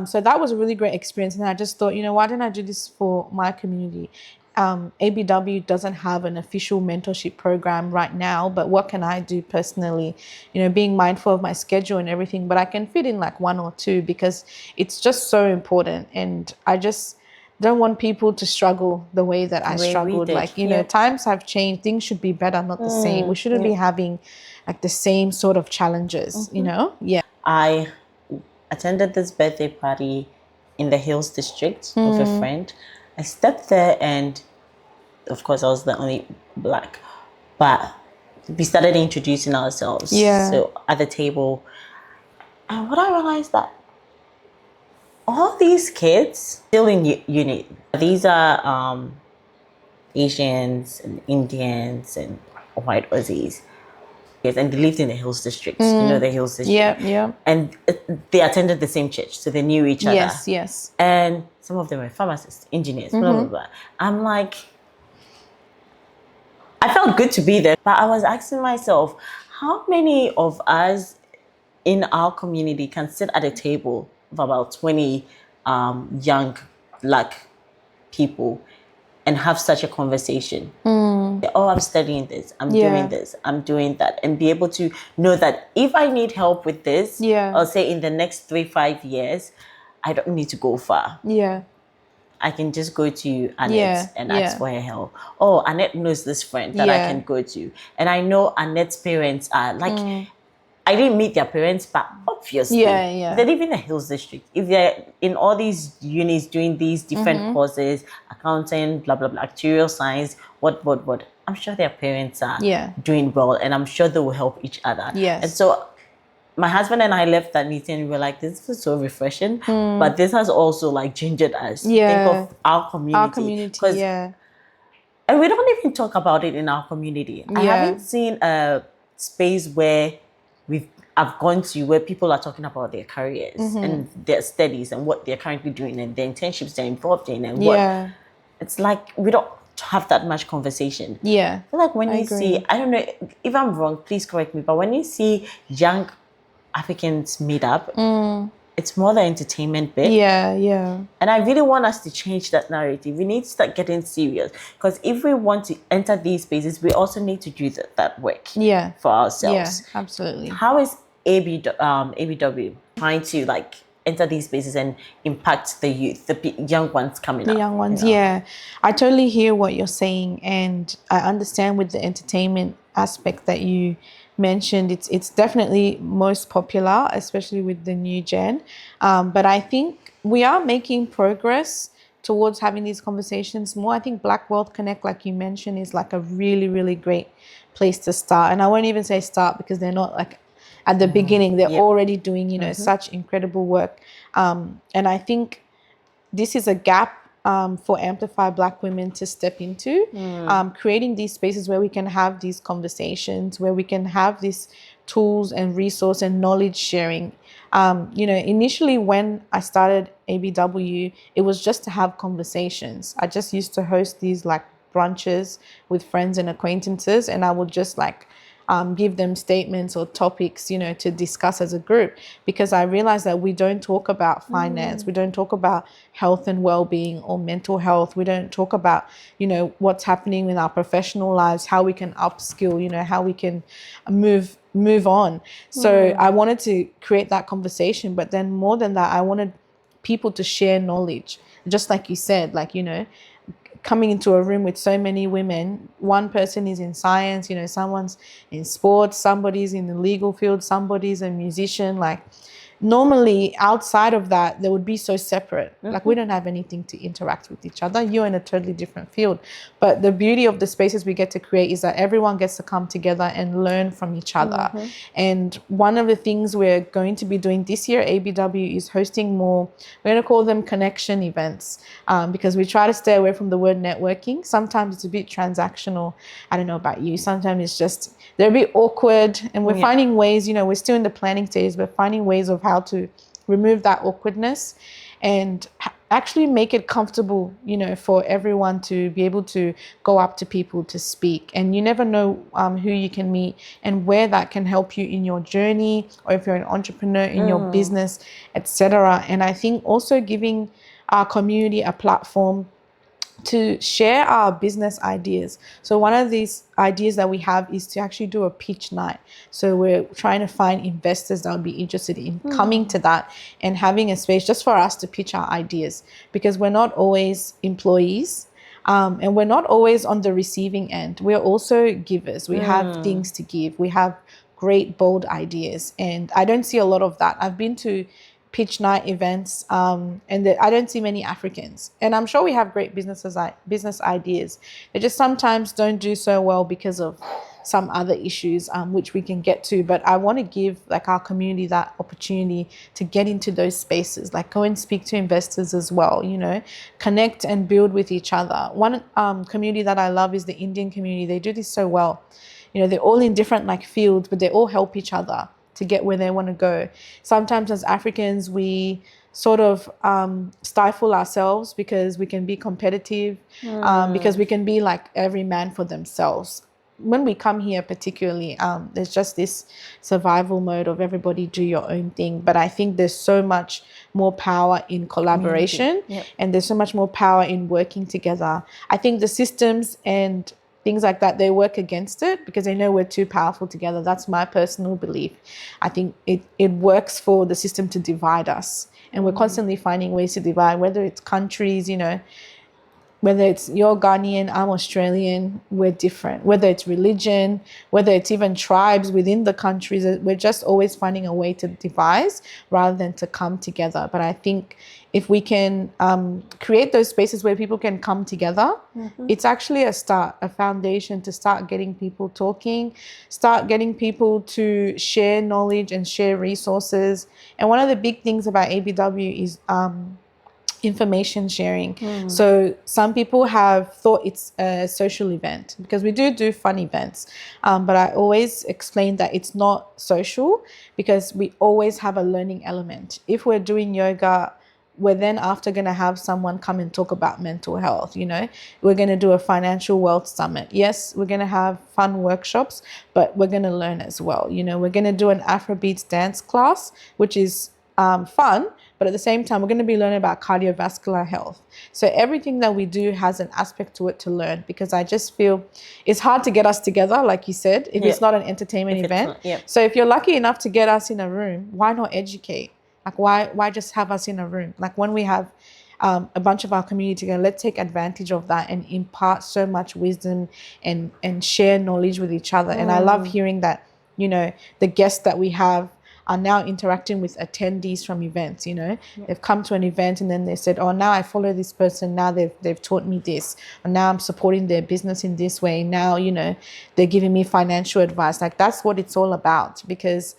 So that was a really great experience. And I just thought, why didn't I do this for my community? ABW doesn't have an official mentorship program right now, but what can I do personally, being mindful of my schedule and everything, but I can fit in like 1 or 2 because it's just so important. And I just don't want people to struggle the way that I struggled. Times have changed. Things should be better, not the same. We shouldn't be having like the same sort of challenges, I attended this birthday party in the Hills district with a friend. I stepped there, and of course I was the only black, but we started introducing ourselves. Yeah. So at the table, and what I realized that all these kids still in uni. These are Asians and Indians and white Aussies. Yes, and they lived in the Hills District. You know the Hills District. Yeah. And they attended the same church, so they knew each other. Yes. And some of them were pharmacists, engineers, blah, blah, blah. I'm like, I felt good to be there, but I was asking myself, how many of us in our community can sit at a table of about 20 young black people and have such a conversation? Oh, I'm studying this, I'm doing this, I'm doing that, and be able to know that if I need help with this, or say in the next 3-5 years, I don't need to go far. I can just go to Annette and ask for her help. Oh, Annette knows this friend that I can go to. And I know Annette's parents are like, I didn't meet their parents, but obviously, they live in the Hills District. If they're in all these unis doing these different courses, accounting, blah, blah, blah, actuarial science, what, I'm sure their parents are doing well, and I'm sure they will help each other. And so my husband and I left that meeting, and we were like, this was so refreshing, but this has also like gingered us to think of our community. And we don't even talk about it in our community. I haven't seen a space where I've gone to where people are talking about their careers and their studies and what they're currently doing and the internships they're involved in and what. It's like we don't have that much conversation. I feel like when you see, I don't know if I'm wrong, please correct me, but when you see young Africans meet up, it's more the entertainment bit. And I really want us to change that narrative. We need to start getting serious, because if we want to enter these spaces, we also need to do that work for ourselves. Absolutely. How is ABW trying to like enter these spaces and impact the youth, the young ones coming up? The young ones, I totally hear what you're saying, and I understand with the entertainment aspect that you mentioned. It's definitely most popular, especially with the new gen. But I think we are making progress towards having these conversations more. I think Black Wealth Connect, like you mentioned, is like a really, really great place to start. And I won't even say start, because they're not like at the beginning. They're already doing, such incredible work. And I think this is a gap for Amplify Black Women to step into, creating these spaces where we can have these conversations, where we can have these tools and resource and knowledge sharing. Initially when I started ABW, it was just to have conversations. I just used to host these like brunches with friends and acquaintances, and I would just like give them statements or topics, to discuss as a group, because I realized that we don't talk about finance. We don't talk about health and well-being or mental health. We don't talk about, what's happening in our professional lives, how we can upskill, how we can move on. So I wanted to create that conversation, but then more than that, I wanted people to share knowledge, just like you said, like, coming into a room with so many women, one person is in science, someone's in sports, somebody's in the legal field, somebody's a musician. Like normally outside of that, they would be so separate. Like we don't have anything to interact with each other. You're in a totally different field. But the beauty of the spaces we get to create is that everyone gets to come together and learn from each other. And one of the things we're going to be doing this year, ABW, is hosting more, we're going to call them connection events, because we try to stay away from the word networking. Sometimes it's a bit transactional. I don't know about you. Sometimes it's just, they're a bit awkward, and we're finding ways, we're still in the planning stage, but finding ways of how to remove that awkwardness and actually make it comfortable, for everyone to be able to go up to people to speak. And you never know who you can meet and where that can help you in your journey, or if you're an entrepreneur in your business, etc. And I think also giving our community a platform to share our business ideas. So one of these ideas that we have is to actually do a pitch night. So we're trying to find investors that would be interested in coming to that and having a space just for us to pitch our ideas, because we're not always employees. And we're not always on the receiving end. We're also givers. We have things to give. We have great, bold ideas. And I don't see a lot of that. I've been to pitch night events, I don't see many Africans. And I'm sure we have great business ideas. They just sometimes don't do so well because of some other issues, which we can get to. But I want to give like our community that opportunity to get into those spaces, like go and speak to investors as well, connect and build with each other. One community that I love is the Indian community. They do this so well. They're all in different like fields, but they all help each other to get where they want to go. Sometimes as Africans, we sort of stifle ourselves because we can be competitive, because we can be like every man for themselves. When we come here particularly, there's just this survival mode of everybody do your own thing. But I think there's so much more power in collaboration. Yep. And there's so much more power in working together. I think the systems and things like that, they work against it because they know we're too powerful together. That's my personal belief. I think it works for the system to divide us. And we're constantly finding ways to divide, whether it's countries, whether it's you're Ghanaian, I'm Australian, we're different. Whether it's religion, whether it's even tribes within the countries, we're just always finding a way to devise rather than to come together. But I think if we can create those spaces where people can come together, it's actually a start, a foundation to start getting people talking, start getting people to share knowledge and share resources. And one of the big things about ABW is information sharing. So some people have thought it's a social event because we do fun events, but I always explain that it's not social because we always have a learning element. If we're doing yoga, we're then after going to have someone come and talk about mental health. We're going to do a financial wealth summit. Yes, we're going to have fun workshops, but we're going to learn as well. We're going to do an Afrobeats dance class, which is fun, but at the same time, we're going to be learning about cardiovascular health. So everything that we do has an aspect to it to learn, because I just feel it's hard to get us together, like you said, if it's not an entertainment event. So if you're lucky enough to get us in a room, why not educate? Like, why just have us in a room? Like when we have a bunch of our community together, let's take advantage of that and impart so much wisdom and share knowledge with each other. And I love hearing that, the guests that we have are now interacting with attendees from events. They've come to an event and then they said, oh, now I follow this person, now they've taught me this, and now I'm supporting their business in this way. Now, they're giving me financial advice. Like, that's what it's all about, because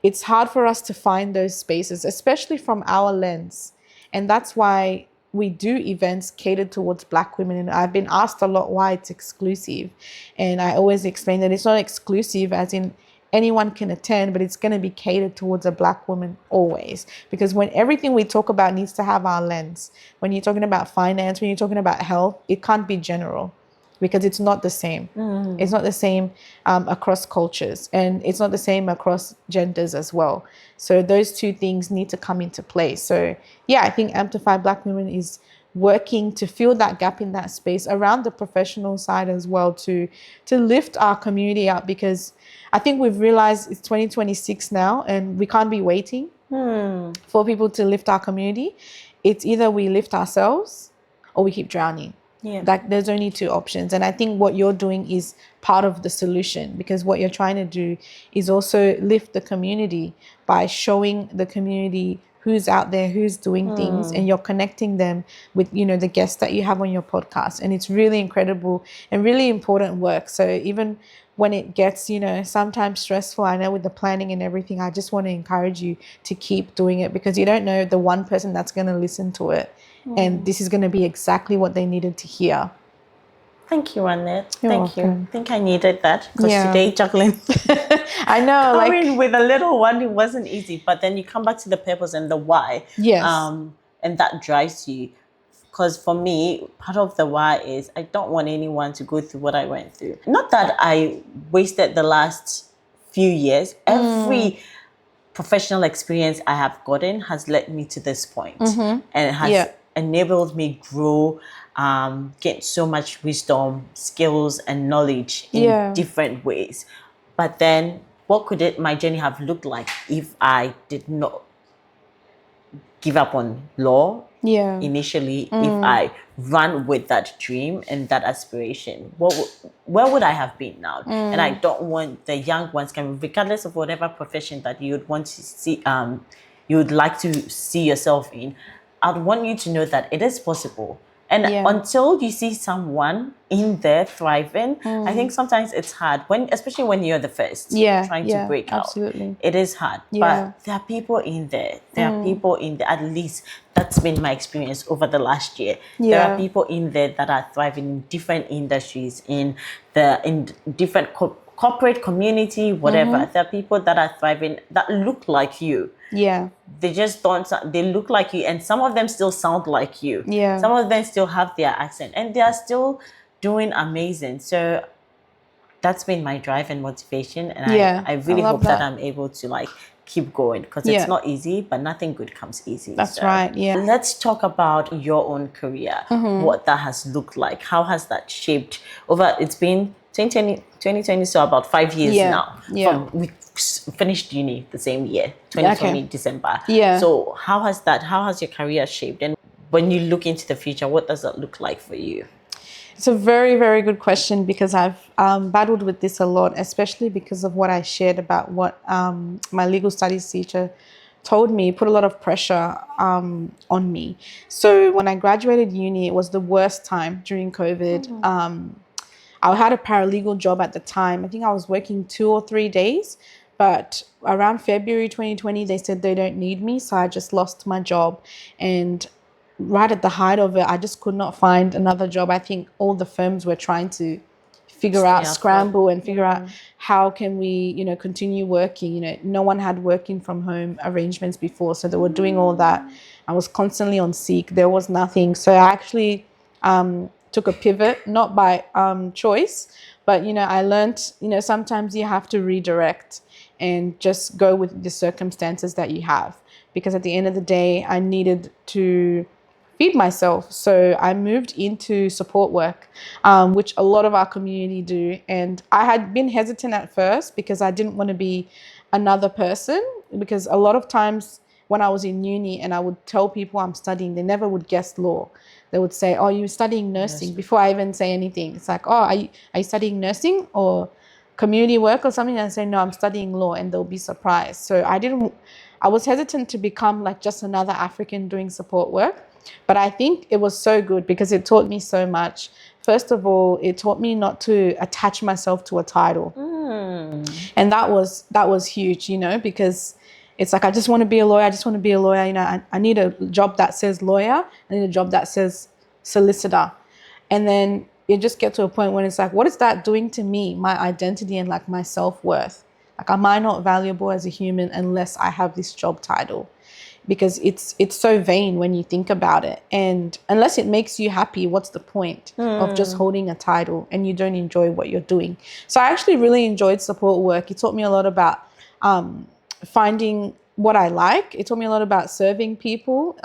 it's hard for us to find those spaces, especially from our lens. And that's why we do events catered towards Black women. And I've been asked a lot why it's exclusive. And I always explain that it's not exclusive as in anyone can attend, but it's going to be catered towards a Black woman always. Because when everything we talk about needs to have our lens. When you're talking about finance, when you're talking about health, it can't be general, because it's not the same. It's not the same across cultures, and it's not the same across genders as well. So those two things need to come into play. So yeah, I think Amplify Black Women is working to fill that gap in that space around the professional side as well, to lift our community up, because I think we've realized it's 2026 now and we can't be waiting for people to lift our community. It's either we lift ourselves or we keep drowning. Like, there's only two options. And I think what you're doing is part of the solution, because what you're trying to do is also lift the community by showing the community who's out there, who's doing things, and you're connecting them with, the guests that you have on your podcast. And it's really incredible and really important work. So even when it gets, sometimes stressful, I know with the planning and everything, I just want to encourage you to keep doing it, because you don't know the one person that's going to listen to it. And this is going to be exactly what they needed to hear. Thank you, Annette. You're Thank welcome. you. I think I needed that, because today juggling. I know, Coming with a little one, it wasn't easy. But then you come back to the purpose and the why. Yes. And that drives you. Because for me, part of the why is I don't want anyone to go through what I went through. Not that I wasted the last few years. Every professional experience I have gotten has led me to this point, and has enabled me grow, get so much wisdom, skills, and knowledge in different ways. But then, what could my journey have looked like if I did not give up on law initially? If I ran with that dream and that aspiration, where would I have been now? And I don't want the young ones, regardless of whatever profession that you would want to see, you would like to see yourself in, I'd want you to know that it is possible. And until you see someone in there thriving, I think sometimes it's hard, especially when you're the first trying to break out. Absolutely. It is hard. Yeah. But there are people in there. There are people in there. At least that's been my experience over the last year. There are people in there that are thriving in different industries, in different corporate community, whatever. There are people that are thriving that look like you. Yeah. They just don't, they look like you, and some of them still sound like you. Yeah. Some of them still have their accent, and they are still doing amazing. So that's been my drive and motivation. And I really hope that I'm able to like keep going, because it's not easy, but nothing good comes easy. That's right. Yeah. Let's talk about your own career, what that has looked like. How has that shaped over, it's been 2020, so about 5 years now. Yeah. We finished uni the same year, 2020 December. Yeah. So how has your career shaped? And when you look into the future, what does that look like for you? It's a very, very good question, because I've battled with this a lot, especially because of what I shared about what my legal studies teacher told me, put a lot of pressure on me. So when I graduated uni, it was the worst time during COVID. I had a paralegal job at the time. I think I was working 2 or 3 days, but around February 2020, they said they don't need me. So I just lost my job. And right at the height of it, I just could not find another job. I think all the firms were trying to scramble and figure out how can we, continue working. No one had working from home arrangements before. So they were doing all that. I was constantly on seek. There was nothing. So I actually took a pivot, not by choice, but, I learned, sometimes you have to redirect and just go with the circumstances that you have. Because at the end of the day, I needed to feed myself. So I moved into support work, which a lot of our community do. And I had been hesitant at first because I didn't want to be another person, because a lot of times when I was in uni and I would tell people I'm studying, they never would guess law. They would say, "Oh, you're studying nursing," before I even say anything. It's like, "Oh, are you studying nursing or community work or something?" And I say, "No, I'm studying law," and they'll be surprised. So I was hesitant to become like just another African doing support work. But I think it was so good because it taught me so much. First of all, it taught me not to attach myself to a title. And that was huge, because it's like, I just want to be a lawyer. I just want to be a lawyer. I need a job that says lawyer. I need a job that says solicitor. And then you just get to a point when it's like, what is that doing to me, my identity and like my self-worth? Like, am I not valuable as a human unless I have this job title? Because it's so vain when you think about it. And unless it makes you happy, what's the point of just holding a title and you don't enjoy what you're doing? So I actually really enjoyed support work. It taught me a lot about finding what I like. It taught me a lot about serving people,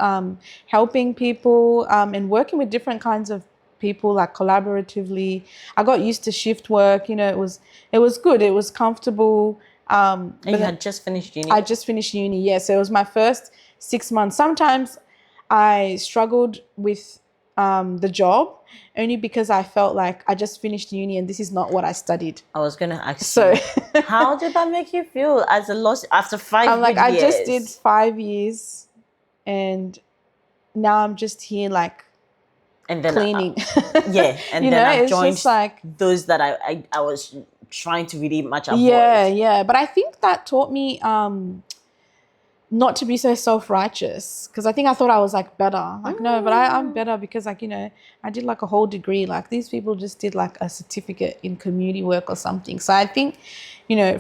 helping people, and working with different kinds of people, like collaboratively. I got used to shift work. It was good. It was comfortable. And you had just finished uni? I just finished uni, yeah. So it was my first 6 months. Sometimes I struggled with the job only because I felt like I just finished uni and this is not what I studied. I was going to ask you, how did that make you feel as a loss after 5 years? I'm like, I just did 5 years and now I'm just here like and then cleaning. And then I joined like those that I was trying to really much avoid. Yeah. But I think that taught me not to be so self-righteous, because I think I thought I was like better. Like, no, but I'm better because like, I did like a whole degree. Like these people just did like a certificate in community work or something. So I think,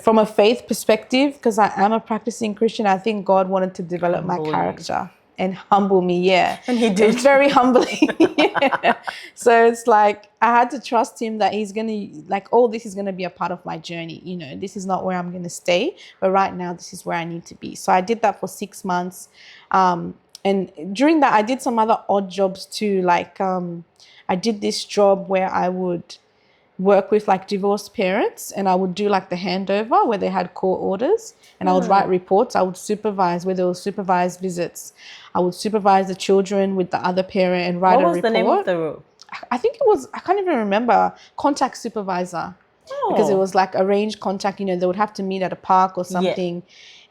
from a faith perspective, because I am a practicing Christian, I think God wanted to develop my character and humble me. Yeah. And he did. It's very humbling. Yeah. So it's like, I had to trust him that he's going to, like, oh, this is going to be a part of my journey. This is not where I'm going to stay, but right now this is where I need to be. So I did that for 6 months. And during that, I did some other odd jobs too. Like, I did this job where I would work with like divorced parents, and I would do like the handover where they had court orders, and I would write reports. I would supervise where there were supervised visits. I would supervise the children with the other parent and write a report. What was the name of the role? I think it was, I can't even remember, contact supervisor. Because it was like arranged contact, they would have to meet at a park or something.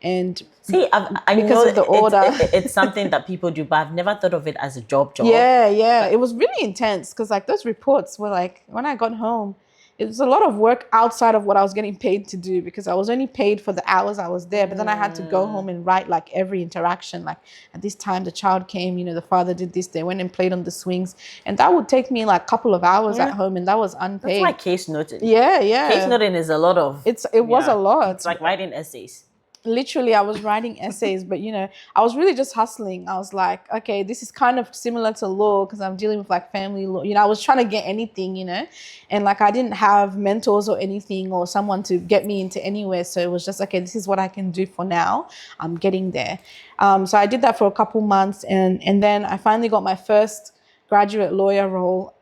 And See, I because know of the order. it's something that people do, but I've never thought of it as a job. Yeah. It was really intense because like those reports were like when I got home, it was a lot of work outside of what I was getting paid to do because I was only paid for the hours I was there. But then I had to go home and write like every interaction. Like at this time, the child came, the father did this, they went and played on the swings. And that would take me like a couple of hours at home and that was unpaid. That's like case noting. Yeah. Case noting is a lot of... It was a lot. It's like writing essays. Literally, I was writing essays, but I was really just hustling. I was like, okay, this is kind of similar to law because I'm dealing with like family law. I was trying to get anything, and like I didn't have mentors or anything or someone to get me into anywhere. So it was just, okay, this is what I can do for now. I'm getting there. So I did that for a couple months and then I finally got my first graduate lawyer role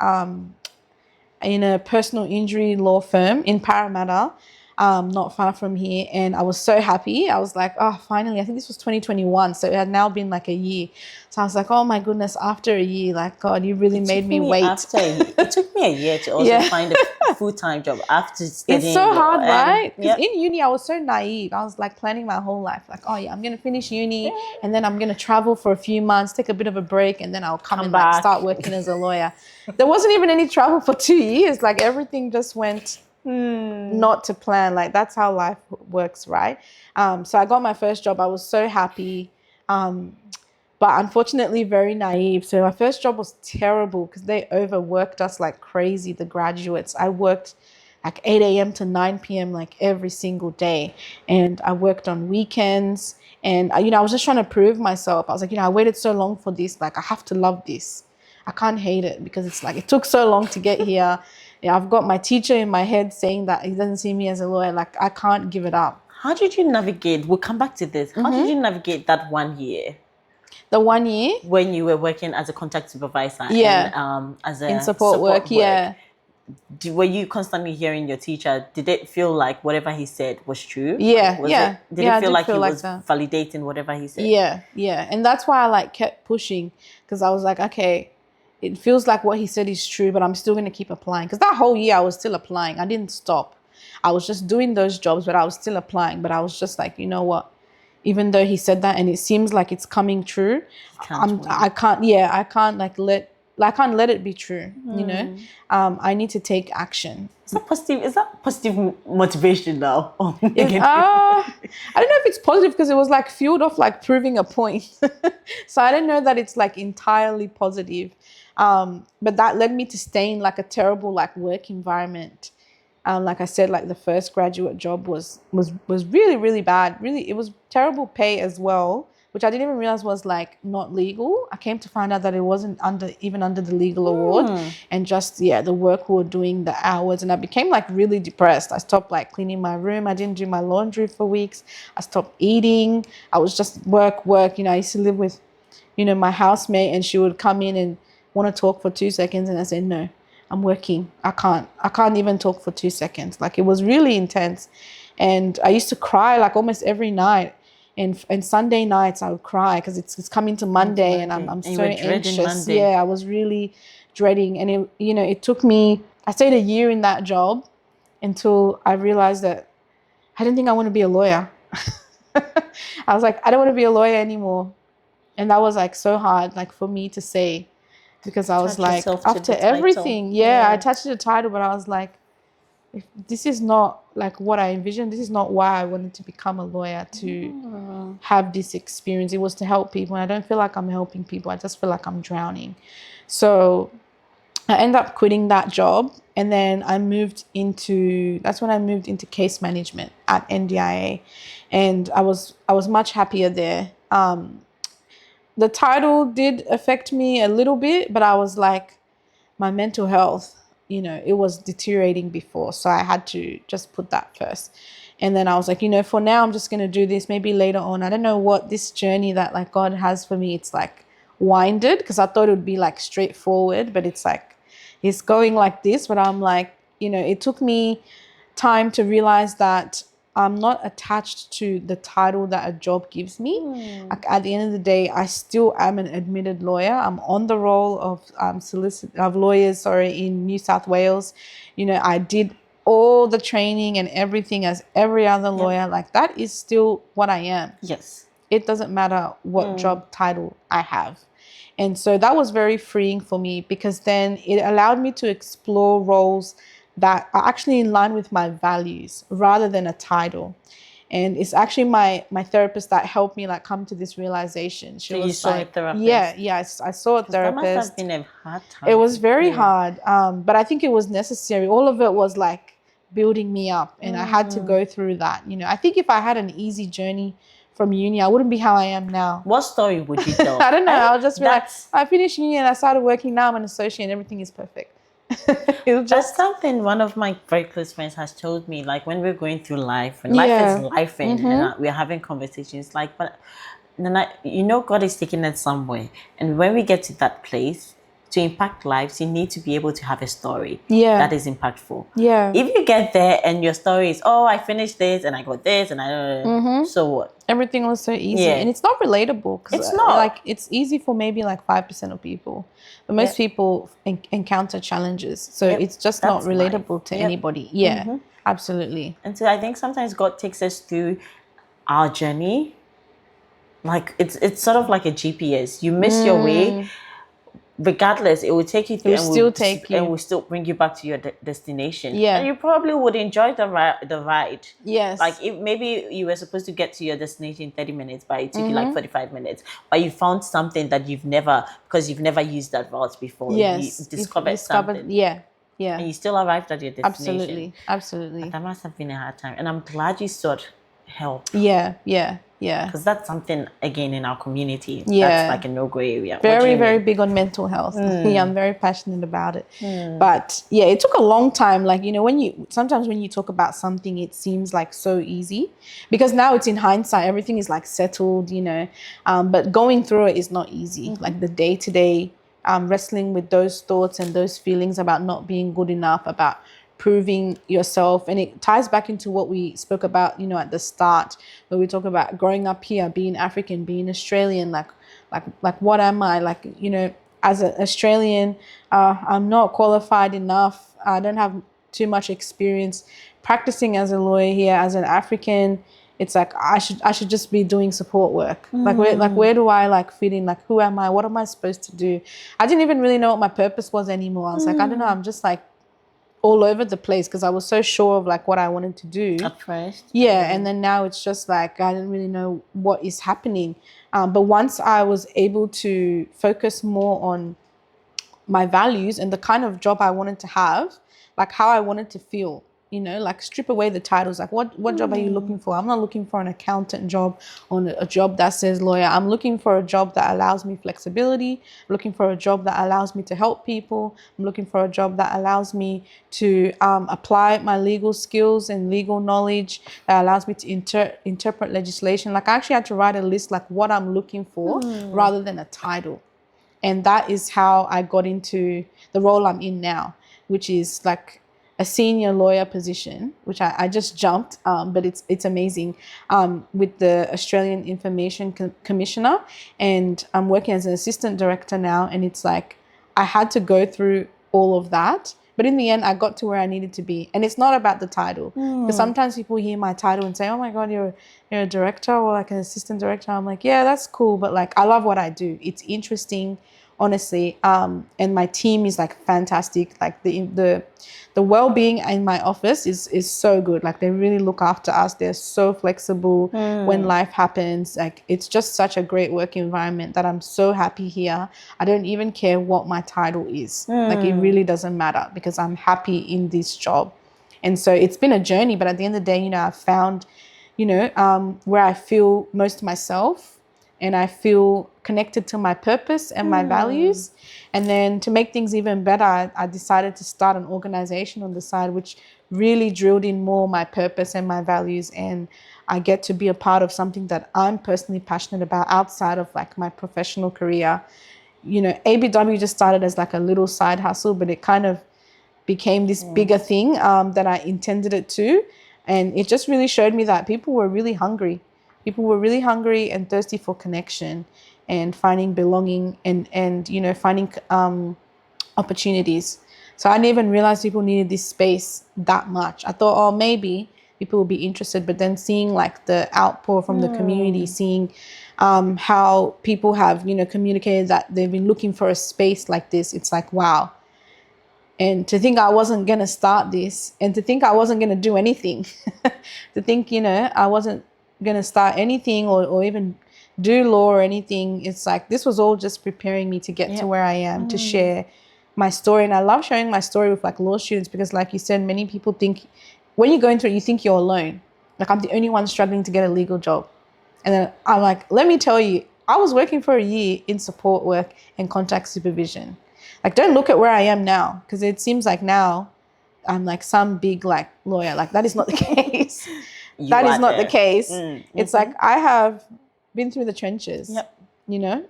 in a personal injury law firm in Parramatta. Not far from here, and I was so happy. I was like, oh, finally. I think this was 2021, so it had now been like a year. So I was like, oh my goodness, after a year, like, God, you really made me wait. It took me a year to also find a full-time job after studying. It's so hard, right? Because Yep. in uni, I was so naive. I was like planning my whole life, like, oh yeah, I'm going to finish uni and then I'm going to travel for a few months, take a bit of a break, and then I'll come and like, start working as a lawyer. There wasn't even any travel for 2 years. Like everything just went not to plan. Like that's how life works, right? So I got my first job. I was so happy, but unfortunately very naive. So my first job was terrible because they overworked us like crazy, the graduates. I worked like 8 a.m. to 9 p.m. like every single day, and I worked on weekends. And I was just trying to prove myself. I was like, I waited so long for this. Like I have to love this. I can't hate it because it's like it took so long to get here. I've got my teacher in my head saying that he doesn't see me as a lawyer. Like, I can't give it up. How did you navigate? We'll come back to this. How did you navigate that 1 year? The 1 year? When you were working as a contact supervisor and as a in support work. Yeah. Were you constantly hearing your teacher? Did it feel like whatever he said was true? Yeah, Did it feel like he was validating whatever he said? Yeah. And that's why I like kept pushing because I was like, okay, it feels like what he said is true, but I'm still going to keep applying. Because that whole year I was still applying. I didn't stop. I was just doing those jobs, but I was still applying. But I was just like, you know what? Even though he said that and it seems like it's coming true, I can't let it be true. I need to take action. Is that positive motivation now? I don't know if it's positive because it was like fueled off like proving a point. So I don't know that it's like entirely positive. But that led me to stay in like a terrible like work environment. Like I said, like the first graduate job was really, really bad. Really, it was terrible pay as well, which I didn't even realize was like not legal. I came to find out that it wasn't under the legal award, and just the work we were doing, the hours, and I became like really depressed. I stopped like cleaning my room. I didn't do my laundry for weeks. I stopped eating. I was just work. I used to live with, my housemate, and she would come in and want to talk for 2 seconds, and I said no. I'm working. I can't even talk for 2 seconds. Like it was really intense. And I used to cry like almost every night. And Sunday nights I would cry because it's coming to Monday and I'm so anxious. Yeah, I was really dreading. And it took me, I stayed a year in that job until I realized that I didn't think I want to be a lawyer. I was like, I don't want to be a lawyer anymore. And that was like so hard like for me to say. Because I was like, after everything, I attached to the title, but I was like, if this is not like what I envisioned, this is not why I wanted to become a lawyer, to have this experience. It was to help people. And I don't feel like I'm helping people. I just feel like I'm drowning. So I ended up quitting that job. And then that's when I moved into case management at NDIA. And I was much happier there. The title did affect me a little bit, but I was like, my mental health, it was deteriorating before. So I had to just put that first. And then I was like, for now, I'm just going to do this. Maybe later on, I don't know what this journey that like God has for me, it's like winded, because I thought it would be like straightforward, but it's like, it's going like this. But I'm like, it took me time to realize that I'm not attached to the title that a job gives me. Like at the end of the day, I still am an admitted lawyer. I'm on the roll of lawyers in New South Wales. I did all the training and everything as every other lawyer. Like that is still what I am. Yes. It doesn't matter what job title I have. And so that was very freeing for me, because then it allowed me to explore roles that are actually in line with my values rather than a title. And it's actually my therapist that helped me like come to this realization. She So you was saw a like, therapist? I saw a That must have therapist. been a hard It time. was very Yeah. hard, but I think it was necessary. All of it was like building me up, and I had to go through that. You know, I think if I had an easy journey from uni, I wouldn't be how I am now. What story would you tell? I don't know. I'll just be like, That's I finished uni and I started working. Now I'm an associate and everything is perfect. It was that's just, something one of my very close friends has told me. Like when we're going through life, when life is life, and we're having conversations. Like, but then God is taking us somewhere, and when we get to that place, to impact lives, you need to be able to have a story that is impactful. Yeah. If you get there and your story is, oh, I finished this and I got this and I so what? Everything was so easy, Yeah. and it's not relatable, because It's not. like it's easy for maybe like 5% of people, but most people encounter challenges, so it's just not That's relatable life. to anybody. Yeah, absolutely. And so I think sometimes God takes us through our journey. Like it's sort of like a GPS. You miss your way, regardless, it will take you through, will still take you. and will still bring you back to your destination. Yeah. And you probably would enjoy the ride. Yes. Like if maybe you were supposed to get to your destination in 30 minutes, but it took you like 45 minutes. But you found something that you've never used that route before. Yes. You discovered something. Yeah. And you still arrived at your destination. Absolutely. But that must have been a hard time. And I'm glad you sought help. Yeah. Because that's something, again, in our community. Yeah. That's like a no-go area. Very, very big on mental health. Yeah, I'm very passionate about it. But yeah, it took a long time. Like, you know, sometimes when you talk about something, it seems like so easy, because now it's in hindsight, everything is like settled, you know, but going through it is not easy. Like the day-to-day wrestling with those thoughts and those feelings about not being good enough, about proving yourself. And it ties back into what we spoke about, you know, at the start, where we talk about growing up here, being African, being Australian, like what am I? Like, you know, as an Australian, I'm not qualified enough. I don't have too much experience practicing as a lawyer here. As an African, it's like I should just be doing support work. Like where do I like fit in? Like who am I? What am I supposed to do? I didn't even really know what my purpose was anymore. I was like, I don't know. I'm just like all over the place, because I was so sure of like what I wanted to do at first. Yeah, and then now it's just like I didn't really know what is happening. But once I was able to focus more on my values and the kind of job I wanted to have, like how I wanted to feel, you know, like strip away the titles. Like what job are you looking for? I'm not looking for an accountant job or a job that says lawyer. I'm looking for a job that allows me flexibility. I'm looking for a job that allows me to help people. I'm looking for a job that allows me to apply my legal skills and legal knowledge, that allows me to interpret legislation. Like I actually had to write a list like what I'm looking for rather than a title. And that is how I got into the role I'm in now, which is like a senior lawyer position, which I just jumped, but it's amazing, with the Australian Information Commissioner, and I'm working as an assistant director now. And it's like I had to go through all of that, but in the end, I got to where I needed to be. And it's not about the title, because sometimes people hear my title and say, "Oh my God, you're a director or like an assistant director." I'm like, yeah, that's cool, but like I love what I do. It's interesting, honestly, and my team is like fantastic. Like the well-being in my office is so good. Like they really look after us. They're so flexible when life happens. Like it's just such a great work environment that I'm so happy here. I don't even care what my title is. Like it really doesn't matter, because I'm happy in this job. And so it's been a journey, but at the end of the day, you know, I've found, you know, where I feel most myself, and I feel connected to my purpose and my values. And then to make things even better, I decided to start an organization on the side, which really drilled in more my purpose and my values. And I get to be a part of something that I'm personally passionate about outside of like my professional career. You know, ABW just started as like a little side hustle, but it kind of became this bigger thing that I intended it to. And it just really showed me that people were really hungry. People were really hungry and thirsty for connection and finding belonging and you know, finding opportunities. So I didn't even realize people needed this space that much. I thought, oh, maybe people will be interested. But then seeing like the outpour from the community, seeing how people have, you know, communicated that they've been looking for a space like this, it's like, wow. And to think I wasn't going to start this, and to think I wasn't going to do anything, to think, you know, I wasn't going to start anything or even do law or anything. It's like, this was all just preparing me to get to where I am, to share my story. And I love sharing my story with like law students, because like you said, many people think when you're going through it, you think you're alone. Like, I'm the only one struggling to get a legal job. And then I'm like, let me tell you, I was working for a year in support work and contract supervision. Like, don't look at where I am now, because it seems like now I'm like some big like lawyer. Like, that is not the case. That is not the case. It's like, I have been through the trenches, you know,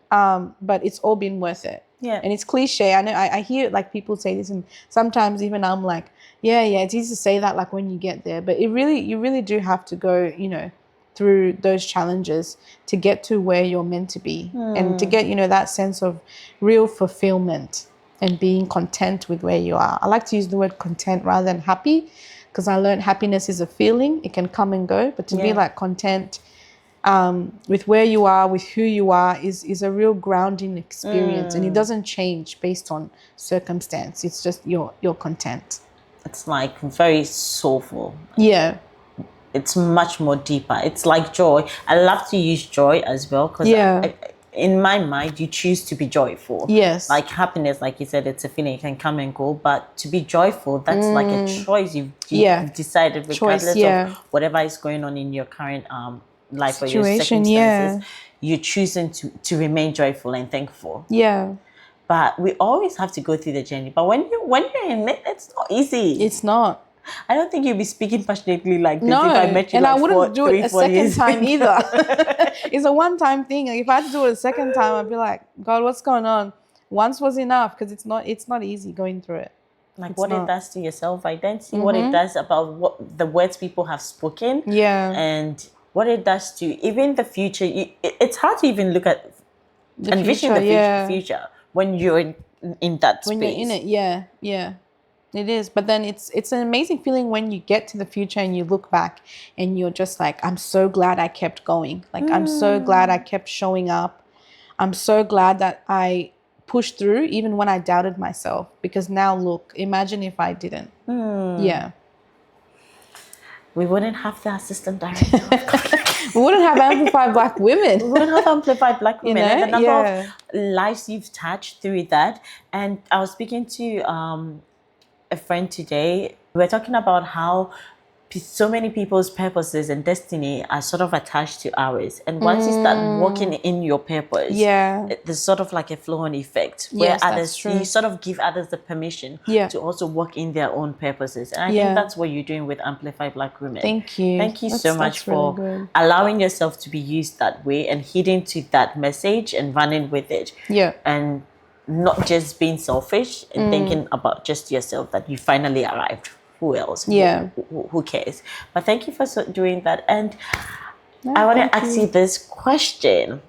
but it's all been worth it. And it's cliche. I know I hear like people say this, and sometimes even I'm like, yeah, it's easy to say that like when you get there, but you really do have to go, you know, through those challenges to get to where you're meant to be, and to get, you know, that sense of real fulfillment and being content with where you are. I like to use the word content rather than happy, because I learned happiness is a feeling. It can come and go, but to be like content with where you are, with who you are, is a real grounding experience, and it doesn't change based on circumstance. It's just you're content. It's like very soulful. Yeah. It's much more deeper. It's like joy. I love to use joy as well, because in my mind, you choose to be joyful. Yes. Like happiness, like you said, it's a feeling, it can come and go. But to be joyful, that's like a choice you've decided, regardless of whatever is going on in your current life situation, or your circumstances. You're choosing to remain joyful and thankful. Yeah. But we always have to go through the journey. But when you're in it, it's not easy. It's not. I don't think you'd be speaking passionately like this if I met you. And like I wouldn't do it a second time ago. either. It's a one-time thing. Like, if I had to do it a second time, I'd be like, God, what's going on? Once was enough, because it's not easy going through it. Like what it does to your self-identity, what it does about what the words people have spoken, and what it does to even the future. It's hard to even look at envision the future when you're in that space. When you're in it, yeah. It is. But then it's an amazing feeling when you get to the future and you look back and you're just like, I'm so glad I kept going. Like, I'm so glad I kept showing up. I'm so glad that I pushed through even when I doubted myself, because now look, imagine if I didn't. Yeah. We wouldn't have the assistant director. We wouldn't have Amplify Black Women. We wouldn't have Amplify Black Women. You know? And the number of lives you've touched through that. And I was speaking to a friend today. We were talking about how so many people's purposes and destiny are sort of attached to ours. And once you start walking in your purpose, there's sort of like a flow-on effect where you sort of give others the permission to also walk in their own purposes. And I think that's what you're doing with Amplify Black Women. Thank you. Thank you so much for allowing yourself to be used that way and heeding to that message and running with it. Yeah. And not just being selfish and thinking about just yourself, that you finally arrived. Who else? Who cares? But thank you for doing that. And I want to ask you this question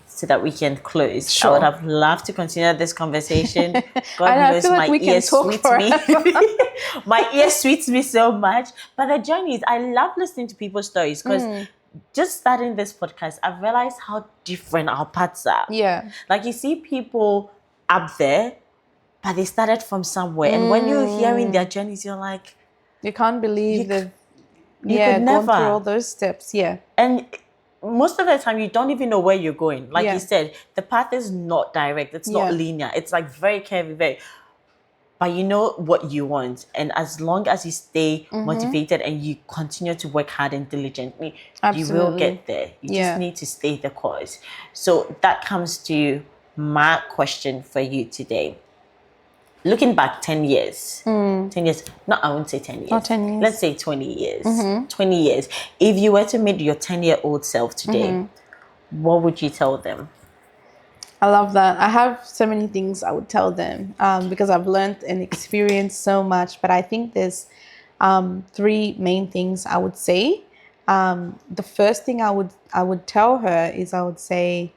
so that we can close. Sure. I would have loved to continue this conversation. God knows my ear sweets me. My ear sweets me so much. But the journey is, I love listening to people's stories, because just starting this podcast, I've realized how different our paths are. Yeah. Like, you see people up there, but they started from somewhere. And when you're hearing their journeys, you're like, you can't believe they've gone through all those steps. Yeah. And most of the time, you don't even know where you're going. Like you said, the path is not direct. It's not linear. It's like very curvy, but you know what you want. And as long as you stay motivated and you continue to work hard and diligently, you will get there. You just need to stay the course. So that comes to my question for you today. Looking back 10 years, 10 years, no, I won't say 10 years. Not 10 years. Let's say 20 years. 20 years. If you were to meet your 10-year-old self today, what would you tell them? I love that. I have so many things I would tell them because I've learned and experienced so much. But I think there's three main things I would say. The first thing I would tell her is, I would say,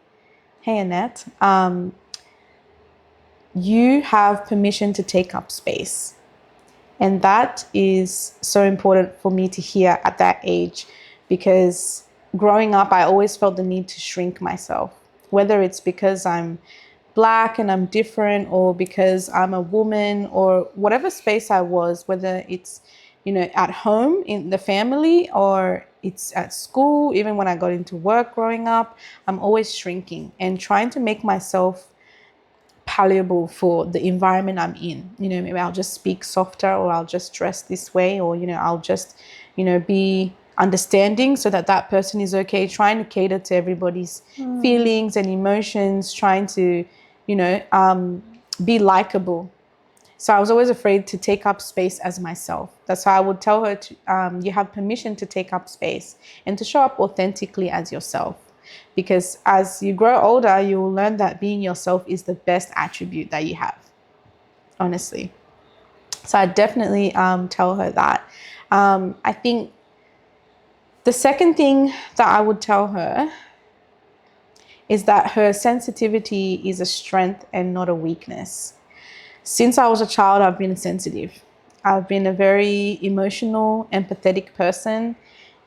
hey, Annette, you have permission to take up space. And that is so important for me to hear at that age, because growing up, I always felt the need to shrink myself, whether it's because I'm Black and I'm different, or because I'm a woman, or whatever space I was, whether it's, at home in the family, or it's at school, even when I got into work growing up, I'm always shrinking and trying to make myself palatable for the environment I'm in. Maybe I'll just speak softer, or I'll just dress this way, or, I'll just, be understanding so that that person is okay, trying to cater to everybody's feelings and emotions, trying to, be likable. So I was always afraid to take up space as myself. That's why I would tell her you have permission to take up space and to show up authentically as yourself. Because as you grow older, you will learn that being yourself is the best attribute that you have, honestly. So I definitely tell her that. I think the second thing that I would tell her is that her sensitivity is a strength and not a weakness. Since I was a child, I've been sensitive. I've been a very emotional, empathetic person,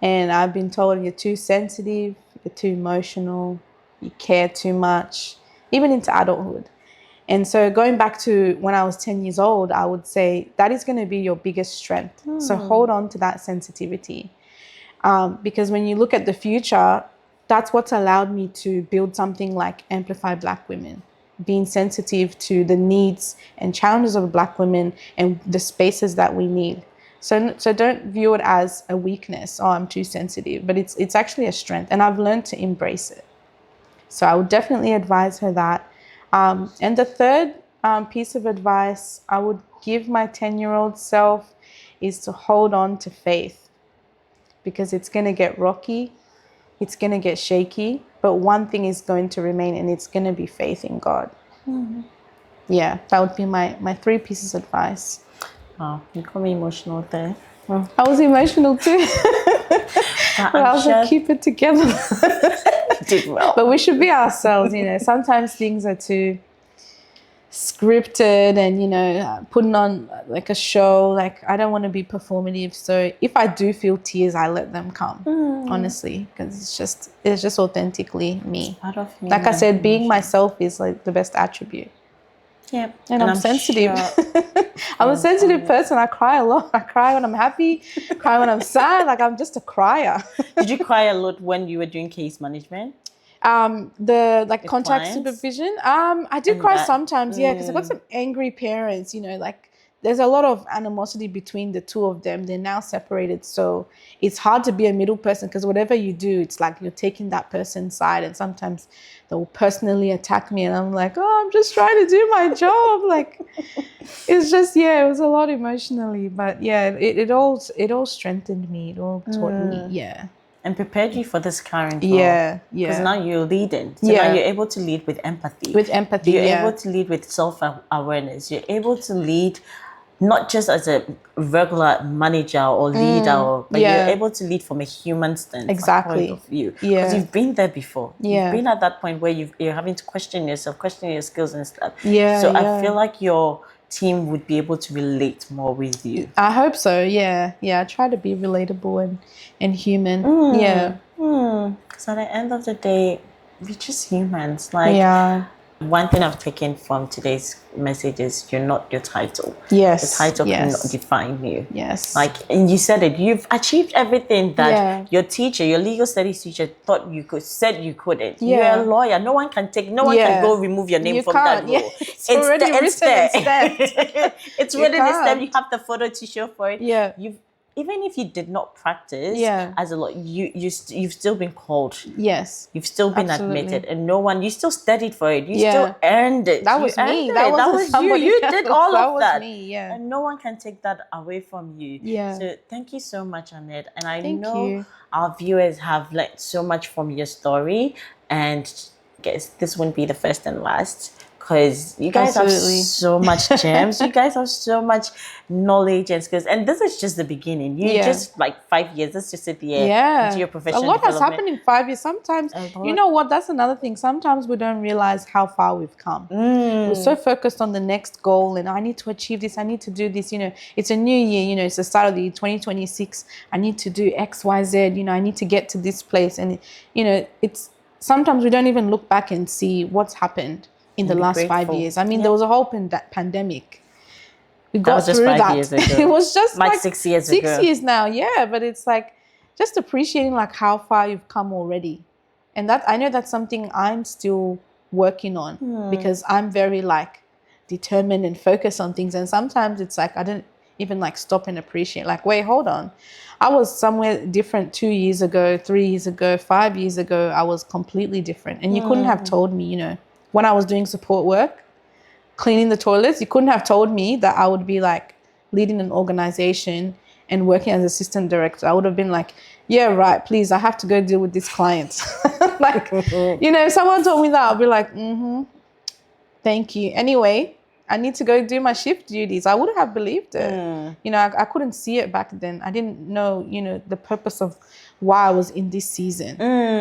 and I've been told you're too sensitive, you're too emotional, you care too much, even into adulthood. And so going back to when I was 10 years old, I would say that is going to be your biggest strength. So hold on to that sensitivity. Because when you look at the future, that's what's allowed me to build something like Amplify Black Women, being sensitive to the needs and challenges of Black women and the spaces that we need. So don't view it as a weakness, oh, I'm too sensitive, but it's actually a strength, and I've learned to embrace it. So I would definitely advise her that. And the third piece of advice I would give my 10-year-old self is to hold on to faith, because it's going to get rocky, it's going to get shaky, but one thing is going to remain, and it's going to be faith in God. Yeah, that would be my 3 pieces of advice. Wow, you got me emotional there. I was emotional too. But I was like, keep it together. Did well. But we should be ourselves, Sometimes things are too scripted and, putting on like a show. Like, I don't want to be performative. So if I do feel tears, I let them come, honestly, because it's just authentically me. Part of me, like I said, being myself is like the best attribute. Yeah, and I'm sensitive. Sure I'm a sensitive person. I cry a lot. I cry when I'm happy, cry when I'm sad. Like, I'm just a crier. Did you cry a lot when you were doing case management? The With contract clients? supervision. I did cry sometimes, yeah, because I got some angry parents, like there's a lot of animosity between the two of them. They're now separated. So it's hard to be a middle person, because whatever you do, it's like you're taking that person's side, and sometimes they'll personally attack me, and I'm like, oh, I'm just trying to do my job. Like, it's just, it was a lot emotionally, but it all strengthened me. It all taught me, And prepared you for this current role. Yeah. Because now you're leading. So now you're able to lead with empathy. You're able to lead with self-awareness. You're able to lead not just as a regular manager or leader, but you're able to lead from a human stance, point of view. Because you've been there before. You've been at that point where you're having to question yourself, question your skills and stuff. I feel like your team would be able to relate more with you. I hope so. I try to be relatable and human. Because at the end of the day, we're just humans. One thing I've taken from today's message is you're not your title. Yes. The title cannot define you. Yes. And you said it, you've achieved everything that your teacher, your legal studies teacher thought you could, said you couldn't. You're a lawyer. No one can go remove your name from that role. It's already written and stamped. It's written and stamped. You have the photo to show for it. Even if you did not practice as a lawyer, you've still been called. Yes. You've still been admitted, and you still studied for it. You still earned it. That was me. That was you. You did all of that. That was me, And no one can take that away from you. So thank you so much, Annette. And I know our viewers have learned so much from your story, and I guess this won't be the first and last. because you guys Absolutely. have so much gems. You guys have so much knowledge and skills. And this is just the beginning. You Yeah. just like 5 years. Let's just sit here into your A professional lot has development. happened in 5 years. Sometimes, you know what? That's another thing. Sometimes we don't realize how far we've come. We're so focused on the next goal, and I need to achieve this. I need to do this. You know, it's a new year. You know, it's the start of the year, 2026. I need to do X, Y, Z. You know, I need to get to this place, and you know, it's sometimes we don't even look back and see what's happened in the Be last 5 grateful. years. I mean, there was a whole pandemic. We That got was just through 5 that. years ago. It was just Like 6 years ago. 6 years now, yeah. But it's like just appreciating like how far you've come already, and that I know that's something I'm still working on because I'm very like determined and focused on things. And sometimes it's like I don't even like stop and appreciate. Like, wait, hold on, I was somewhere different 2 years ago, 3 years ago, 5 years ago. I was completely different, and you couldn't have told me, you know, when I was doing support work, cleaning the toilets, you couldn't have told me that I would be like leading an organization and working as assistant director. I would have been like, yeah, right, please, I have to go deal with this client. Like, you know, if someone told me that, I'd be like, thank you. Anyway, I need to go do my shift duties. I wouldn't have believed it. You know, I couldn't see it back then. I didn't know, you know, the purpose of why I was in this season.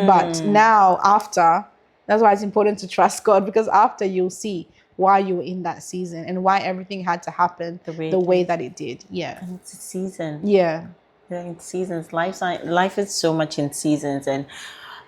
But now, after, that's why it's important to trust God, because after you'll see why you were in that season and why everything had to happen the way that it did. Yeah. And it's a season. Yeah. They're in seasons. Life is so much in seasons, and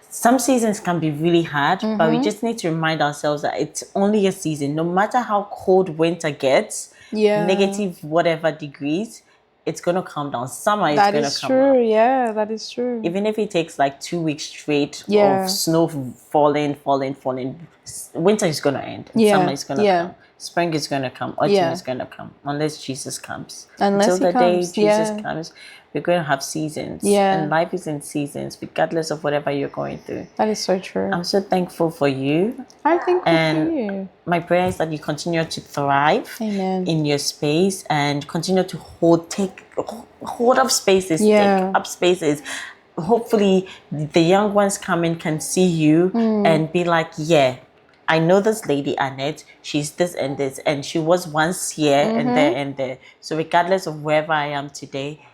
some seasons can be really hard, but we just need to remind ourselves that it's only a season. No matter how cold winter gets, negative whatever degrees, it's going to come down. Summer is going to come. That is true. Yeah, that is true. Even if it takes like 2 weeks straight of snow falling, winter is going to end. Summer is going to come. Spring is going to come. Autumn is going to come. Unless Jesus comes. Until the day Jesus comes, we're going to have seasons. And life is in seasons, regardless of whatever you're going through. That is so true. I'm so thankful for you. I'm thankful for you. My prayer is that you continue to thrive in your space and continue to hold up spaces, take up spaces. Hopefully the young ones coming can see you and be like, yeah, I know this lady Annette, she's this and this, and she was once here and there and there. So regardless of wherever I am today,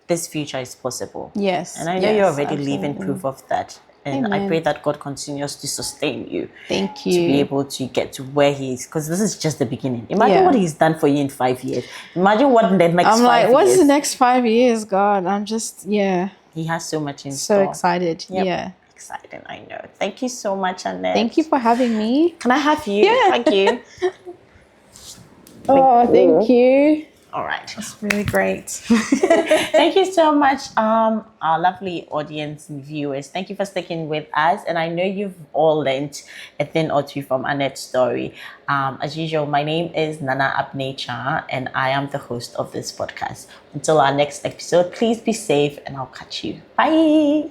this future is possible. Yes. And I know you're already living proof of that. And I pray that God continues to sustain you. Thank you. To be able to get to where He is. Because this is just the beginning. Imagine what He's done for you in 5 years. Imagine what the next 5 years. I'm like, what's the next 5 years, God? I'm just, He has so much in store. So excited. Yep. Yeah. Excited, I know. Thank you so much, Annette. Thank you for having me. Can I have you? Yeah. Thank you. Thank you. All right. That's really great. Thank you so much, our lovely audience and viewers. Thank you for sticking with us. And I know you've all learned a thing or two from Annette's story. As usual, my name is Nana Abnecha, and I am the host of this podcast. Until our next episode, please be safe, and I'll catch you. Bye.